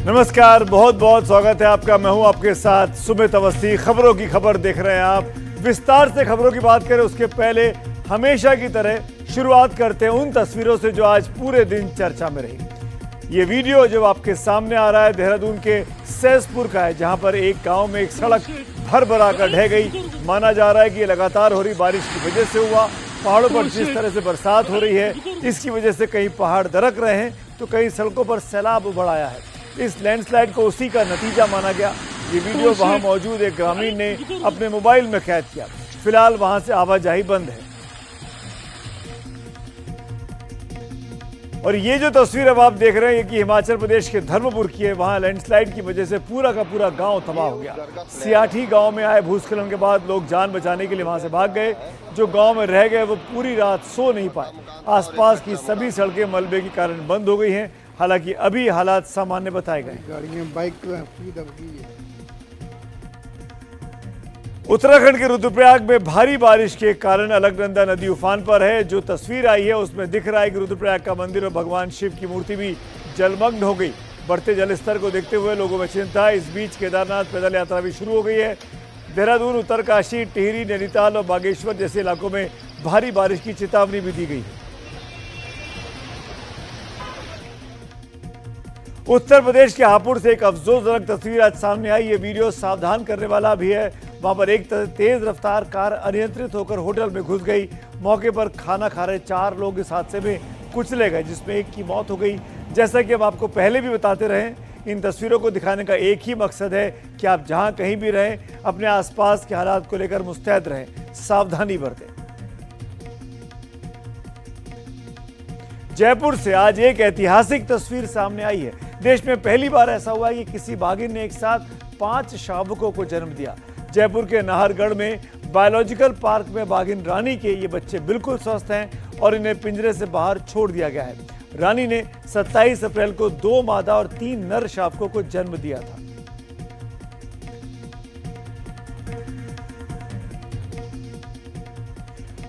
नमस्कार, बहुत बहुत स्वागत है आपका। मैं हूं आपके साथ सुमित अवस्थी। खबरों की खबर देख रहे हैं आप। विस्तार से खबरों की बात करें उसके पहले हमेशा की तरह शुरुआत करते हैं उन तस्वीरों से जो आज पूरे दिन चर्चा में रही। ये वीडियो जो आपके सामने आ रहा है देहरादून के सहसपुर का है, जहां पर एक गांव में एक सड़क भर भरा कर ढह गई। माना जा रहा है कि ये लगातार हो रही बारिश की वजह से हुआ। पहाड़ों पर जिस तरह से बरसात हो रही है, इसकी वजह से कहीं पहाड़ दरक रहे हैं तो कई सड़कों पर सैलाब उभड़ आया है। इस लैंडस्लाइड को उसी का नतीजा माना गया। ये वीडियो वहां मौजूद एक ग्रामीण ने अपने मोबाइल में कैद किया। फिलहाल वहां से आवाजाही बंद है। और ये जो तस्वीर अब आप देख रहे हैं, ये कि हिमाचल प्रदेश के धर्मपुर की है। वहां लैंडस्लाइड की वजह से पूरा का पूरा गांव तबाह हो गया। सियाठी गांव में आए भूस्खलन के बाद लोग जान बचाने के लिए वहां से भाग गए। जो गांव में रह गए वो पूरी रात सो नहीं पाए। आसपास की सभी सड़कें मलबे के कारण बंद हो गई हैं। हालांकि अभी हालात सामान्य बताए गए। गाड़ियां बाइक उत्तराखंड के रुद्रप्रयाग में भारी बारिश के कारण अलकनंदा नदी उफान पर है। जो तस्वीर आई है उसमें दिख रहा है कि रुद्रप्रयाग का मंदिर और भगवान शिव की मूर्ति भी जलमग्न हो गई। बढ़ते जलस्तर को देखते हुए लोगों में चिंता है। इस बीच केदारनाथ पैदल यात्रा भी शुरू हो गई है। देहरादून, उत्तरकाशी, टिहरी, नैनीताल और बागेश्वर जैसे इलाकों में भारी बारिश की चेतावनी भी दी गई है। उत्तर प्रदेश के हापुड़ से एक अफसोसजनक तस्वीर आज सामने आई। ये वीडियो सावधान करने वाला भी है। वहां पर एक तेज रफ्तार कार अनियंत्रित होकर होटल में घुस गई। मौके पर खाना खा रहे 4 लोग इस हादसे में कुचले गए, जिसमें एक की मौत हो गई। जैसा कि हम आपको पहले भी बताते रहे, इन तस्वीरों को दिखाने का एक ही मकसद है कि आप जहां कहीं भी रहें, अपने आसपास के हालात को लेकर मुस्तैद रहें, सावधानी बरतें। जयपुर से आज एक ऐतिहासिक तस्वीर सामने आई है। देश में पहली बार ऐसा हुआ है कि किसी बाघिन ने एक साथ 5 शावकों को जन्म दिया। जयपुर के नाहरगढ़ में बायोलॉजिकल पार्क में बाघिन रानी के ये बच्चे बिल्कुल स्वस्थ हैं और इन्हें पिंजरे से बाहर छोड़ दिया गया है। रानी ने 27 अप्रैल को 2 मादा और 3 नर शावकों को जन्म दिया था।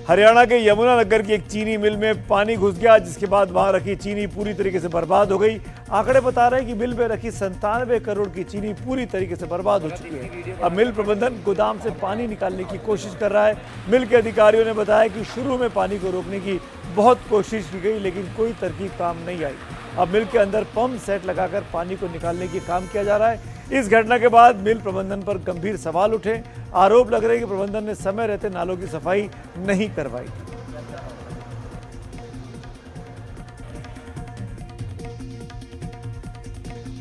हरियाणा के यमुनानगर की एक चीनी मिल में पानी घुस गया, जिसके बाद वहां रखी चीनी पूरी तरीके से बर्बाद हो गई। आंकड़े बता रहे हैं कि मिल में रखी 97 करोड़ की चीनी पूरी तरीके से बर्बाद हो चुकी है। अब मिल प्रबंधन गोदाम से पानी निकालने की कोशिश कर रहा है। मिल के अधिकारियों ने बताया कि शुरू में पानी को रोकने की बहुत कोशिश की गई, लेकिन कोई तरकीब काम नहीं आई। अब मिल के अंदर पंप सेट लगाकर पानी को निकालने की काम किया जा रहा है। इस घटना के बाद मिल प्रबंधन पर गंभीर सवाल उठे। आरोप लग रहे हैं कि प्रबंधन ने समय रहते नालों की सफाई नहीं करवाई।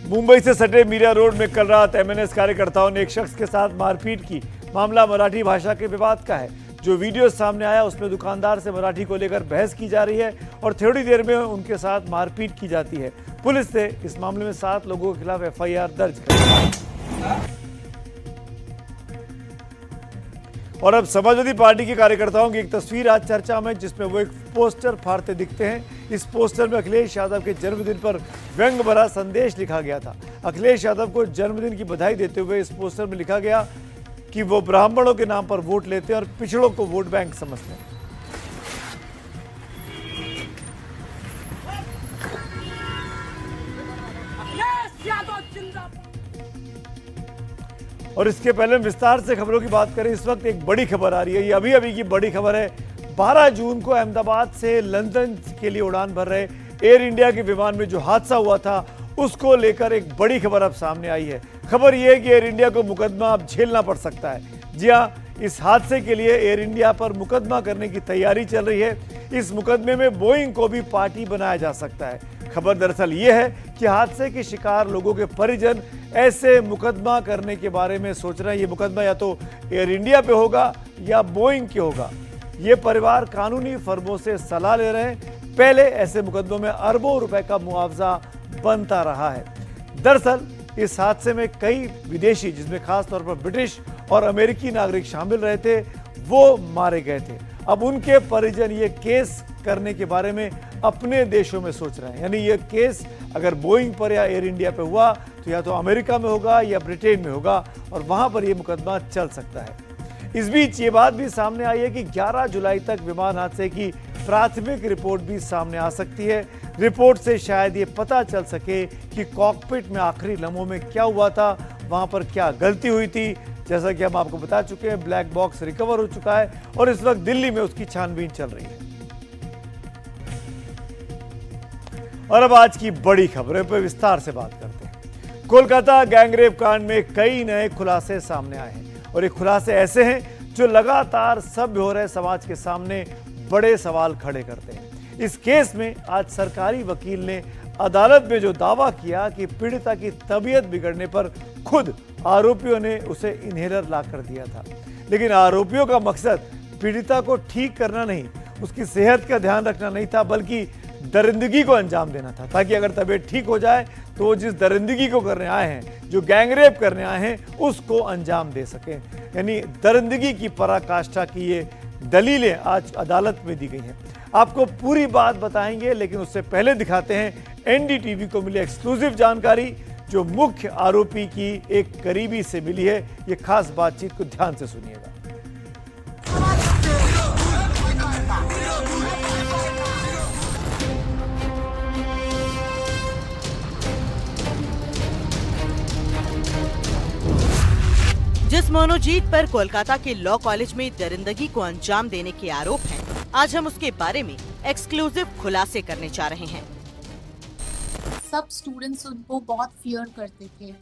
मुंबई से सटे मीरा रोड में कल रात एमएनएस कार्यकर्ताओं ने एक शख्स के साथ मारपीट की। मामला मराठी भाषा के विवाद का है। जो वीडियो सामने आया उसमें दुकानदार से मराठी को लेकर बहस की जा रही है और थोड़ी देर में उनके साथ मारपीट की जाती है। पुलिस ने इस मामले में 7 लोगों के खिलाफ एफआईआर दर्ज कर दी। और अब समाजवादी पार्टी के कार्यकर्ताओं की एक तस्वीर आज चर्चा में, जिसमें वो एक पोस्टर फाड़ते दिखते हैं। इस पोस्टर में अखिलेश यादव के जन्मदिन पर व्यंग भरा संदेश लिखा गया था। अखिलेश यादव को जन्मदिन की बधाई देते हुए इस पोस्टर में लिखा गया कि वो ब्राह्मणों के नाम पर वोट लेते हैं और पिछड़ों को वोट बैंक समझते हैं। और इसके पहले विस्तार से खबरों की बात करें। इस वक्त एक बड़ी खबर आ रही है। ये अभी अभी की बड़ी खबर है। 12 जून को अहमदाबाद से लंदन के लिए उड़ान भर रहे एयर इंडिया के विमान में जो हादसा हुआ था, उसको लेकर एक बड़ी खबर अब सामने आई है। खबर यह है कि एयर इंडिया को मुकदमा अब झेलना पड़ सकता है। जी हाँ, इस हादसे के लिए एयर इंडिया पर मुकदमा करने की तैयारी चल रही है। इस मुकदमे में बोइंग को भी पार्टी बनाया जा सकता है। खबर दरअसल ये है कि हादसे के शिकार लोगों के परिजन ऐसे मुकदमा करने के बारे में सोच रहे हैं। ये मुकदमा या तो एयर इंडिया पे होगा या बोइंग के होगा। ये परिवार कानूनी फर्मों से सलाह ले रहे हैं। पहले ऐसे मुकदमों में अरबों रुपए का मुआवजा बनता रहा है। दरअसल इस हादसे में कई विदेशी, जिसमें खास तौर पर ब्रिटिश और अमेरिकी नागरिक शामिल रहे थे, वो मारे गए थे। अब उनके परिजन ये केस करने के बारे में अपने देशों में सोच रहे हैं। यानी ये केस अगर बोइंग पर या एयर इंडिया पे हुआ तो या तो अमेरिका में होगा या ब्रिटेन में होगा और वहां पर यह मुकदमा चल सकता है। इस बीच ये बात भी सामने आई है कि 11 जुलाई तक विमान हादसे की प्राथमिक रिपोर्ट भी सामने आ सकती है। रिपोर्ट से शायद ये पता चल सके कि कॉकपिट में आखिरी लम्हों में क्या हुआ था, वहां पर क्या गलती हुई थी। जैसा कि हम आपको बता चुके हैं, ब्लैक बॉक्स रिकवर हो चुका है और इस वक्त दिल्ली में उसकी छानबीन चल रही है। और अब आज की बड़ी खबरों पर विस्तार से बात करते हैं। कोलकाता गैंगरेप कांड में कई नए खुलासे सामने आए हैं और ये खुलासे ऐसे हैं जो लगातार सभ्य हो रहे समाज के सामने बड़े सवाल खड़े करते हैं। इस केस में आज सरकारी वकील ने अदालत में जो दावा किया कि पीड़िता की तबीयत बिगड़ने पर खुद आरोपियों ने उसे इन्हेलर लाकर दिया था, लेकिन आरोपियों का मकसद पीड़िता को ठीक करना नहीं, उसकी सेहत का ध्यान रखना नहीं था, बल्कि दरिंदगी को अंजाम देना था, ताकि अगर तबीयत ठीक हो जाए तो वो जिस दरिंदगी को करने आए हैं, जो गैंगरेप करने आए हैं, उसको अंजाम दे सकें। यानी दरिंदगी की पराकाष्ठा की ये दलीलें आज अदालत में दी गई हैं। आपको पूरी बात बताएंगे, लेकिन उससे पहले दिखाते हैं एनडीटीवी को मिली एक्सक्लूसिव जानकारी जो मुख्य आरोपी की एक करीबी से मिली है। ये खास बातचीत को ध्यान से सुनिएगा। जिस मनोजीत पर कोलकाता के लॉ कॉलेज में दरिंदगी को अंजाम देने के आरोप हैं, आज हम उसके बारे में एक्सक्लूसिव खुलासे करने जा रहे हैं। सब स्टूडेंट्स उनको बहुत फियर करते थे।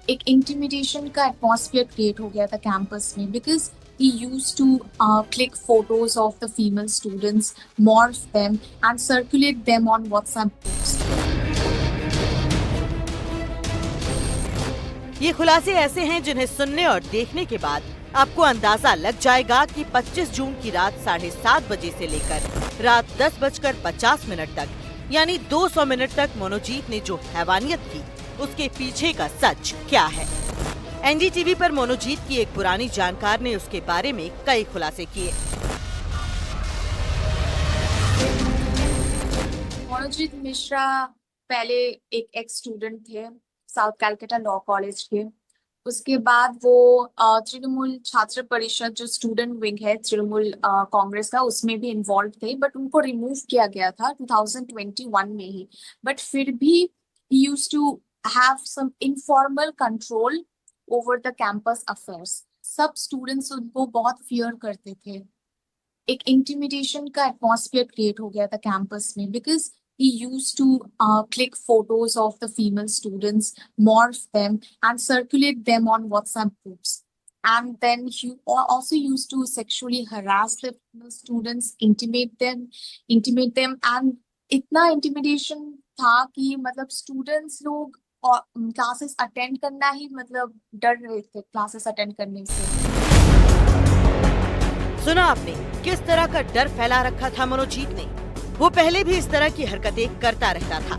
एक इंटिमिडेशन का एटमॉस्फेयर क्रिएट हो गया था कैंपस में, because he used to click photos of the female students, morph them and circulate them on WhatsApp groups. ये खुलासे ऐसे हैं जिन्हें सुनने और देखने के बाद आपको अंदाजा लग जाएगा कि 25 जून की रात 7:30 बजे से लेकर रात 10:50 तक, यानी 200 मिनट तक मनोजीत ने जो हैवानियत की, उसके पीछे का सच क्या है। एनडीटीवी पर मनोजीत की एक पुरानी जानकार ने उसके बारे में कई खुलासे किए। मनोजीत मिश्रा पहले एक एक्स स्टूडेंट थे साउथ कैलकाटा लॉ कॉलेज के। उसके बाद वो तृणमूल छात्र परिषद जो स्टूडेंट विंग है तृणमूल कांग्रेस का, उसमें भी इन्वॉल्व थे, बट उनको रिमूव किया गया था 2021 में ही। बट फिर भी he used to have some informal control over the campus affairs. सब स्टूडेंट्स उनको बहुत फियर करते थे। एक इंटिमिडेशन का एटमॉस्फेयर क्रिएट हो गया था कैंपस में, because he used to click photos of the female students, morph them and circulate them on WhatsApp groups. And then he also used to sexually harass the female students, intimidate them and इतना intimidation था कि मतलब students लोग classes attend करना ही मतलब डर रहे थे क्लासेस अटेंड करने से। सुना आपने किस तरह का डर फैला रखा था मनोजीत ने। वो पहले भी इस तरह की हरकतें करता रहता था।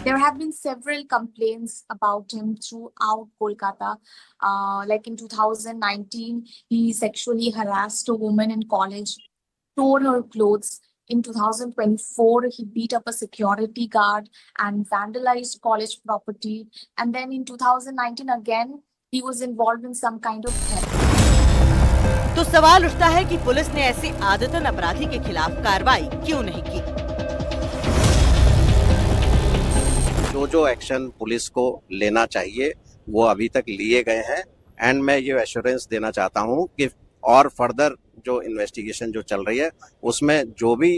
There have been several complaints about him throughout Kolkata. Like in 2019, he sexually harassed a woman in college, tore her clothes. In 2024, he beat up a security guard and vandalized college property. And then in 2019 again, he was involved in some kind of theft. तो सवाल उठता है कि police ने ऐसे आदतन अपराधी के खिलाफ कार्रवाई क्यों नहीं की। जो एक्शन पुलिस को लेना चाहिए वो अभी तक लिए गए हैं। एंड मैं ये एश्योरेंस देना चाहता हूँ कि और फर्दर जो इन्वेस्टिगेशन जो चल रही है उसमें जो भी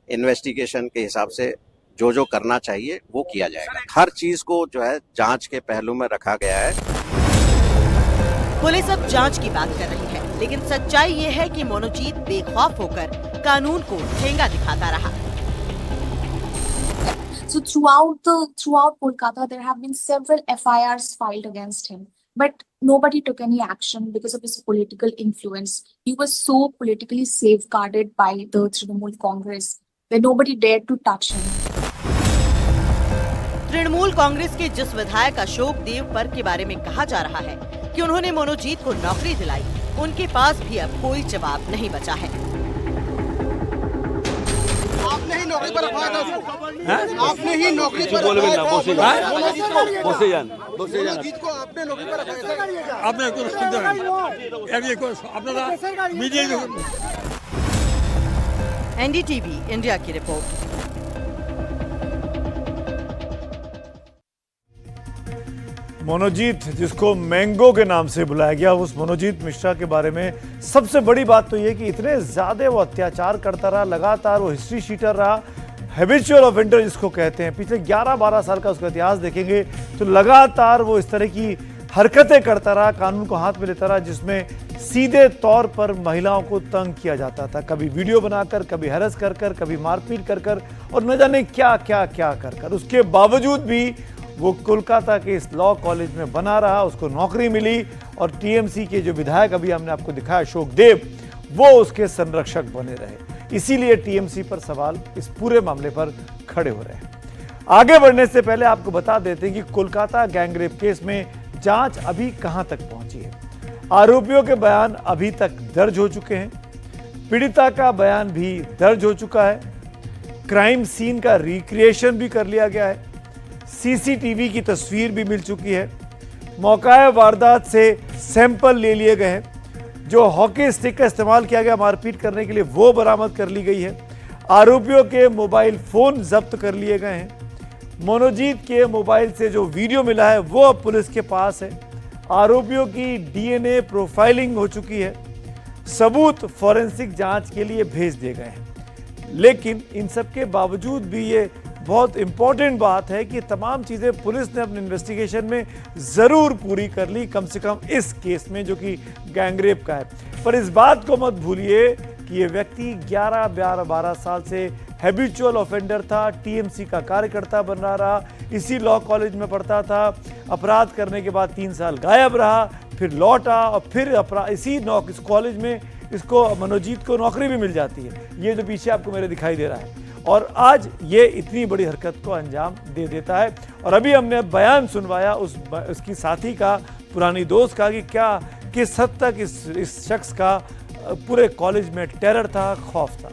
इन्वेस्टिगेशन के हिसाब से जो करना चाहिए वो किया जाएगा। हर चीज को जो है जांच के पहलू में रखा गया है। पुलिस अब जांच की बात कर रही है, लेकिन सच्चाई ये है कि मनोजीत बेखौफ होकर कानून को ठेंगा दिखाता रहा। So throughout Kolkata, there have been several FIRs filed against him. But nobody took any action because of his political influence. He was so politically safeguarded by the Trinamool Congress that nobody dared to touch him. Trinamool Congress के जिस विधायक अशोक देव पर के बारे में कहा जा रहा है कि उन्होंने मनोजीत को नौकरी दिलाई, उनके पास भी अब कोई जवाब नहीं बचा है। आपने ही नौकरी पर रखवाया था उसको। आपने ही नौकरी पर बोलबेন না, বসে যান। বসে যান। मनोजीत को आपने नौकरी पर रखवाया था। আপনার কোনো শুনতে নাই আপনারা মিডিয়া एनडीटीवी इंडिया की रिपोर्ट। मनोजीत, जिसको मैंगो के नाम से बुलाया गया, उस मनोजीत मिश्रा के बारे में सबसे बड़ी बात तो ये कि इतने ज्यादा वो अत्याचार करता रहा, लगातार वो हिस्ट्री शीटर रहा, हैबिचुअल ऑफेंडर जिसको कहते हैं। पिछले 11-12 साल का उसका इतिहास देखेंगे तो लगातार वो इस तरह की हरकतें करता रहा, कानून को हाथ में लेता रहा, जिसमें सीधे तौर पर महिलाओं को तंग किया जाता था, कभी वीडियो बनाकर, कभी हैरेस कर कर, कभी मारपीट कर कर, और न जाने क्या क्या क्या कर कर। उसके बावजूद भी वो कोलकाता के इस लॉ कॉलेज में बना रहा, उसको नौकरी मिली, और टीएमसी के जो विधायक अभी हमने आपको दिखाया अशोक देव, वो उसके संरक्षक बने रहे। इसीलिए टीएमसी पर सवाल इस पूरे मामले पर खड़े हो रहे हैं। आगे बढ़ने से पहले आपको बता देते हैं कि कोलकाता गैंगरेप केस में जांच अभी कहां तक पहुंची है। आरोपियों के बयान अभी तक दर्ज हो चुके हैं, पीड़िता का बयान भी दर्ज हो चुका है, क्राइम सीन का रिक्रिएशन भी कर लिया गया है, सीसीटीवी की तस्वीर भी मिल चुकी है, मौका वारदात से सैंपल ले लिए गए हैं, जो हॉकी स्टिक का इस्तेमाल किया गया मारपीट करने के लिए वो बरामद कर ली गई है, आरोपियों के मोबाइल फोन जब्त कर लिए गए हैं, मनोजीत के मोबाइल से जो वीडियो मिला है वो अब पुलिस के पास है, आरोपियों की डीएनए प्रोफाइलिंग हो चुकी है, सबूत फॉरेंसिक जांच के लिए भेज दिए गए हैं। लेकिन इन सब के बावजूद भी ये बहुत इंपॉर्टेंट बात है कि तमाम चीज़ें पुलिस ने अपने इन्वेस्टिगेशन में ज़रूर पूरी कर ली, कम से कम इस केस में जो कि गैंगरेप का है। पर इस बात को मत भूलिए कि ये व्यक्ति 11-12 साल से हैबिचुअल ऑफेंडर था, टीएमसी का कार्यकर्ता बन रहा, इसी लॉ कॉलेज में पढ़ता था, अपराध करने के बाद 3 साल गायब रहा, फिर लौटा और फिर इसी इस कॉलेज में इसको मनोजीत को नौकरी भी मिल जाती है। ये जो पीछे आपको मेरे दिखाई दे रहा है, और आज ये इतनी बड़ी हरकत को अंजाम दे देता है। और अभी हमने बयान सुनवाया उसकी साथी का, पुरानी दोस्त का, कि क्या किस हद तक इस शख्स का पूरे कॉलेज में टेरर था, खौफ था।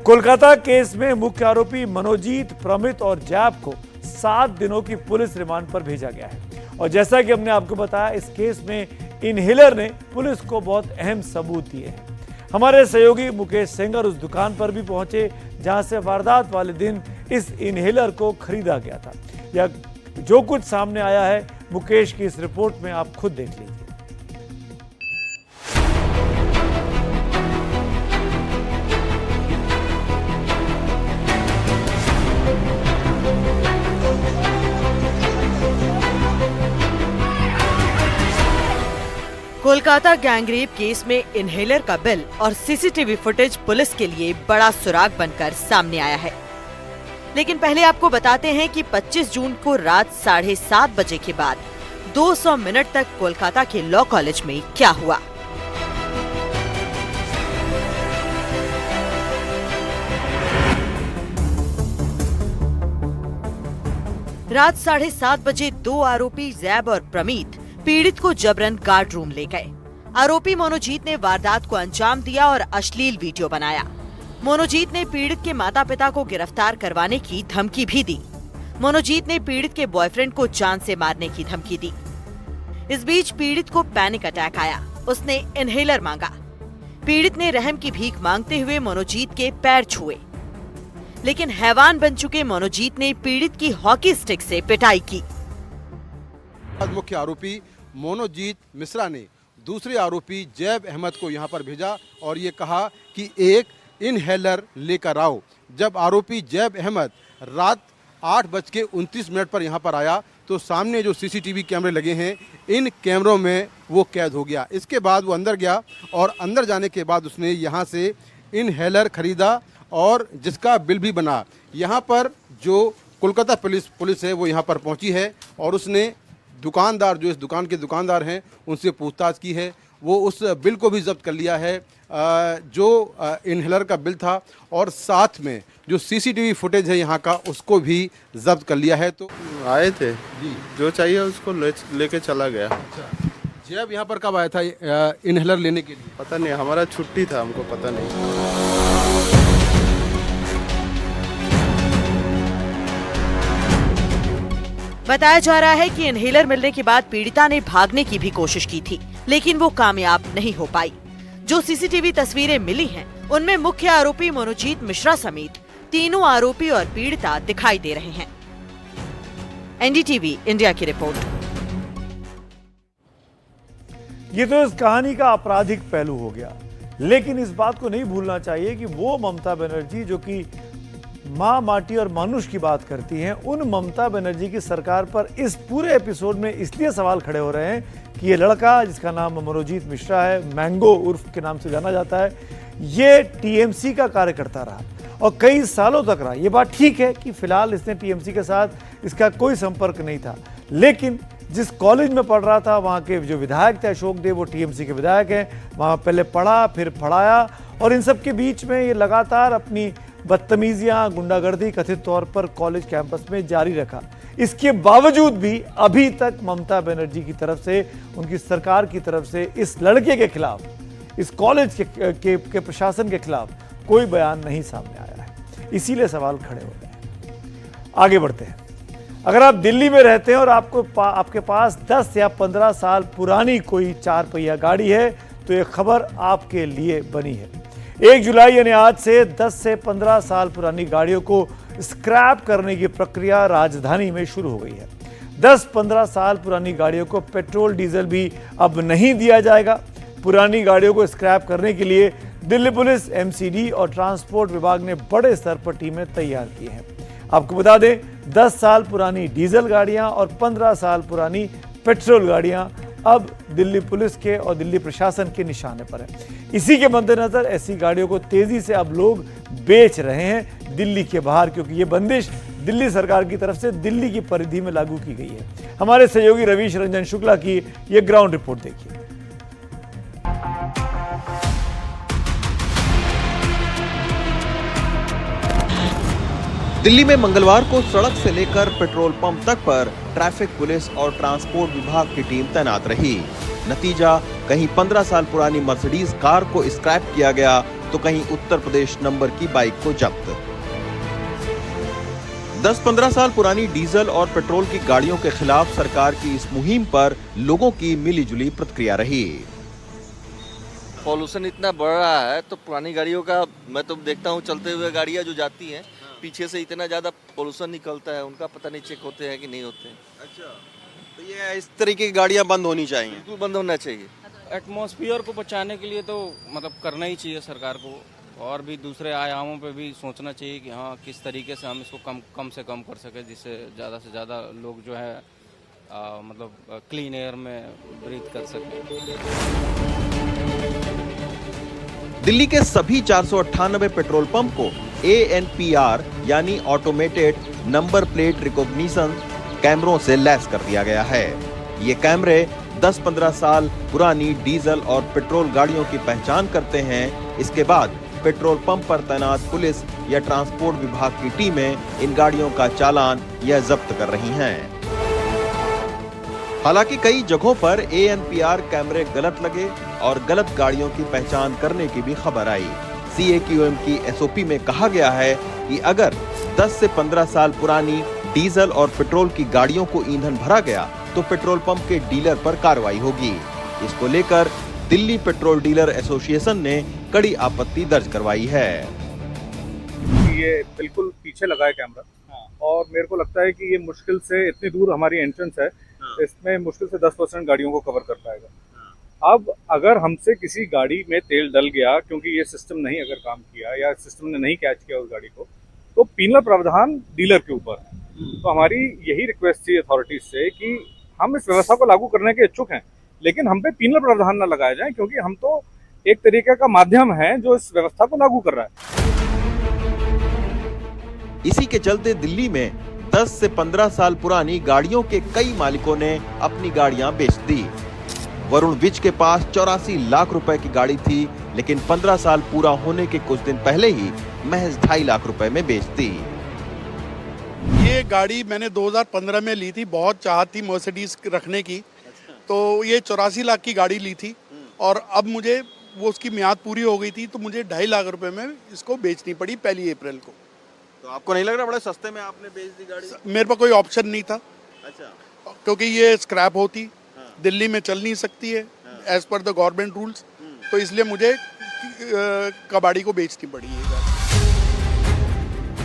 कोलकाता केस में मुख्य आरोपी मनोजीत, प्रमित और जैब को 7 दिनों की पुलिस रिमांड पर भेजा गया है। और जैसा कि हमने आपको बताया, इस केस में इनहेलर ने पुलिस को बहुत अहम सबूत दिए हैं। हमारे सहयोगी मुकेश सेंगर उस दुकान पर भी पहुंचे जहां से वारदात वाले दिन इस इनहेलर को खरीदा गया था। या जो कुछ सामने आया है मुकेश की इस रिपोर्ट में आप खुद देख लीजिए। कोलकाता गैंगरेप केस में इनहेलर का बिल और सीसीटीवी फुटेज पुलिस के लिए बड़ा सुराग बनकर सामने आया है। लेकिन पहले आपको बताते हैं कि 25 जून को रात 7:30 बजे के बाद 200 मिनट तक कोलकाता के लॉ कॉलेज में क्या हुआ। रात 7:30 बजे 2 आरोपी जैब और प्रमीत पीड़ित को जबरन गार्ड रूम ले गए। आरोपी मनोजीत ने वारदात को अंजाम दिया और अश्लील वीडियो बनाया। मनोजीत ने पीड़ित के माता पिता को गिरफ्तार करवाने की धमकी भी दी। मनोजीत ने पीड़ित के बॉयफ्रेंड को जान से मारने की धमकी दी। इस बीच पीड़ित को पैनिक अटैक आया। उसने इनहेलर मांगा। पीड़ित ने रहम की भीख मांगते हुए मनोजीत के पैर छुए, लेकिन हैवान बन चुके मनोजीत ने पीड़ित की हॉकी स्टिक से पिटाई की। मुख्य आरोपी मनोजीत मिश्रा ने दूसरे आरोपी जैब अहमद को यहां पर भेजा और ये कहा कि एक इनहेलर लेकर आओ। जब आरोपी जैब अहमद रात 8:29 पर यहां पर आया तो सामने जो सीसीटीवी कैमरे लगे हैं, इन कैमरों में वो कैद हो गया। इसके बाद वो अंदर गया और अंदर जाने के बाद उसने यहां से इनहेलर खरीदा और जिसका बिल भी बना। यहां पर जो कोलकाता पुलिस है वो यहां पर पहुंची है और उसने दुकानदार, जो इस दुकान के दुकानदार हैं, उनसे पूछताछ की है। वो उस बिल को भी जब्त कर लिया है जो इनहेलर का बिल था, और साथ में जो सीसीटीवी फुटेज है यहाँ का उसको भी जब्त कर लिया है। तो आए थे जी, जो चाहिए उसको लेके चला गया। जैब यहाँ पर कब आया था इनहेलर लेने के लिए? पता नहीं, हमारा छुट्टी था, हमको पता नहीं। बताया जा रहा है कि इनहेलर मिलने के बाद पीड़िता ने भागने की भी कोशिश की थी, लेकिन वो कामयाब नहीं हो पाई। जो सीसीटीवी तस्वीरें मिली हैं, उनमें मुख्य आरोपी मनोजीत मिश्रा समेत तीनों आरोपी और पीड़िता दिखाई दे रहे हैं। एनडीटीवी इंडिया की रिपोर्ट। ये तो इस कहानी का आपराधिक पहलू हो गया, लेकिन इस बात को नहीं भूलना चाहिए कि वो ममता बनर्जी जो कि माँ, माटी और मानुष की बात करती हैं, उन ममता बनर्जी की सरकार पर इस पूरे एपिसोड में इसलिए सवाल खड़े हो रहे हैं कि ये लड़का जिसका नाम मनोजीत मिश्रा है, मैंगो उर्फ के नाम से जाना जाता है, ये टीएमसी का कार्यकर्ता रहा और कई सालों तक रहा। ये बात ठीक है कि फिलहाल इसने टीएमसी के साथ इसका कोई संपर्क नहीं था, लेकिन जिस कॉलेज में पढ़ रहा था वहाँ के जो विधायक थे अशोक देव, वो टीएमसी के विधायक हैं, वहाँ पहले पढ़ा फिर पढ़ाया और इन सब के बीच में ये लगातार अपनी बदतमीजियाँ, गुंडागर्दी कथित तौर पर कॉलेज कैंपस में जारी रखा। इसके बावजूद भी अभी तक ममता बनर्जी की तरफ से, उनकी सरकार की तरफ से इस लड़के के खिलाफ, इस कॉलेज के प्रशासन के खिलाफ कोई बयान नहीं सामने आया है। इसीलिए सवाल खड़े हो गए हैं। आगे बढ़ते हैं। अगर आप दिल्ली में रहते हैं और आपके पास 10 या 15 साल पुरानी कोई 4 पहिया गाड़ी है, तो ये खबर आपके लिए बनी है। 1 जुलाई यानी आज से 10 से 15 साल पुरानी गाड़ियों को स्क्रैप करने की प्रक्रिया राजधानी में शुरू हो गई है। 10-15 साल पुरानी गाड़ियों को पेट्रोल डीजल भी अब नहीं दिया जाएगा। पुरानी गाड़ियों को स्क्रैप करने के लिए दिल्ली पुलिस, एमसीडी और ट्रांसपोर्ट विभाग ने बड़े स्तर पर टीमें तैयार की हैं। आपको बता दें, 10 साल पुरानी डीजल गाड़ियां और 15 साल पुरानी पेट्रोल गाड़ियां अब दिल्ली पुलिस के और दिल्ली प्रशासन के निशाने पर है। इसी के मद्देनजर ऐसी गाड़ियों को तेजी से अब लोग बेच रहे हैं दिल्ली के बाहर, क्योंकि ये बंदिश दिल्ली सरकार की तरफ से दिल्ली की परिधि में लागू की गई है। हमारे सहयोगी रवीश रंजन शुक्ला की ये ग्राउंड रिपोर्ट देखिए। दिल्ली में मंगलवार को सड़क से लेकर पेट्रोल पंप तक पर ट्रैफिक पुलिस और ट्रांसपोर्ट विभाग की टीम तैनात रही। नतीजा, कहीं 15 साल पुरानी मर्सिडीज कार को स्क्रैप किया गया तो कहीं उत्तर प्रदेश नंबर की बाइक को जब्त। 10-15 साल पुरानी डीजल और पेट्रोल की गाड़ियों के खिलाफ सरकार की इस मुहिम पर लोगों की मिलीजुली प्रतिक्रिया रही। पॉल्यूशन इतना बढ़ रहा है तो पुरानी गाड़ियों का मैं तो देखता हूँ, चलते हुए गाड़ियाँ जो जाती हैं पीछे से इतना ज्यादा पॉल्यूशन निकलता है, उनका पता नहीं चेक होते हैं कि नहीं होते हैं। अच्छा, तो ये इस तरीके की गाड़ियां बंद होनी चाहिए। बिल्कुल बंद होना चाहिए। एटमॉस्फेयर को बचाने के लिए तो मतलब करना ही चाहिए सरकार को, और भी दूसरे आयामों पे भी सोचना चाहिए कि हाँ किस तरीके से हम इसको कम से कम कर सके, जिससे ज़्यादा लोग जो है मतलब क्लीन एयर में ब्रीथ कर सकें। दिल्ली के सभी 498 पेट्रोल पंप को ANPR यानी ऑटोमेटेड नंबर प्लेट रिकॉग्निशन कैमरों से लैस कर दिया गया है। ये कैमरे 10-15 साल पुरानी डीजल और पेट्रोल गाड़ियों की पहचान करते हैं। इसके बाद पेट्रोल पंप पर तैनात पुलिस या ट्रांसपोर्ट विभाग की टीमें इन गाड़ियों का चालान या जब्त कर रही हैं। हालांकि कई जगहों पर ANPR कैमरे गलत लगे और गलत गाड़ियों की पहचान करने की भी खबर आई। CAQM की SOP में कहा गया है कि अगर 10 से 15 साल पुरानी डीजल और पेट्रोल की गाड़ियों को ईंधन भरा गया तो पेट्रोल पंप के डीलर पर कार्रवाई होगी। इसको लेकर दिल्ली पेट्रोल डीलर एसोसिएशन ने कड़ी आपत्ति दर्ज करवाई है। ये बिल्कुल पीछे लगा है कैमरा, और मेरे को लगता है कि ये मुश्किल से, इतनी दूर हमारी एंट्रेंस है, इसमें मुश्किल से 10% गाड़ियों को कवर कर पाएगा। अब अगर हमसे किसी गाड़ी में तेल डल गया क्योंकि ये सिस्टम नहीं अगर काम किया या सिस्टम ने नहीं कैच किया उस गाड़ी को, तो पीनल प्रावधान डीलर के ऊपर है। तो हमारी यही रिक्वेस्ट थी अथॉरिटीज से कि हम इस व्यवस्था को लागू करने के इच्छुक हैं, लेकिन हम पे पीनल प्रावधान न लगाया जाए, क्योंकि हम तो एक तरीके का माध्यम है जो इस व्यवस्था को लागू कर रहा है। इसी के चलते दिल्ली में 10 से 15 साल पुरानी गाड़ियों के कई मालिकों ने अपनी गाड़ियां बेच दी। वरुण विज के पास 84 लाख रुपए की गाड़ी थी, लेकिन 15 साल पूरा होने के कुछ दिन पहले ही महज 2.5 लाख रुपए में बेच दी। ये गाड़ी मैंने 2015 में ली थी, बहुत चाहत थी मर्सिडीज रखने की, तो ये 84 लाख की गाड़ी ली थी और अब मुझे वो उसकी मियाद पूरी हो गई थी, तो मुझे 2.5 लाख रुपए में इसको बेचनी पड़ी 1 अप्रैल को। तो आपको नहीं लग रहा बड़े सस्ते में आपने बेच दी गाड़ी? मेरे पास कोई ऑप्शन नहीं था, अच्छा। क्योंकि ये स्क्रैप होती दिल्ली में चल नहीं सकती है as per the government rules, तो इसलिए मुझे कबाड़ी को बेचनी पड़ी है।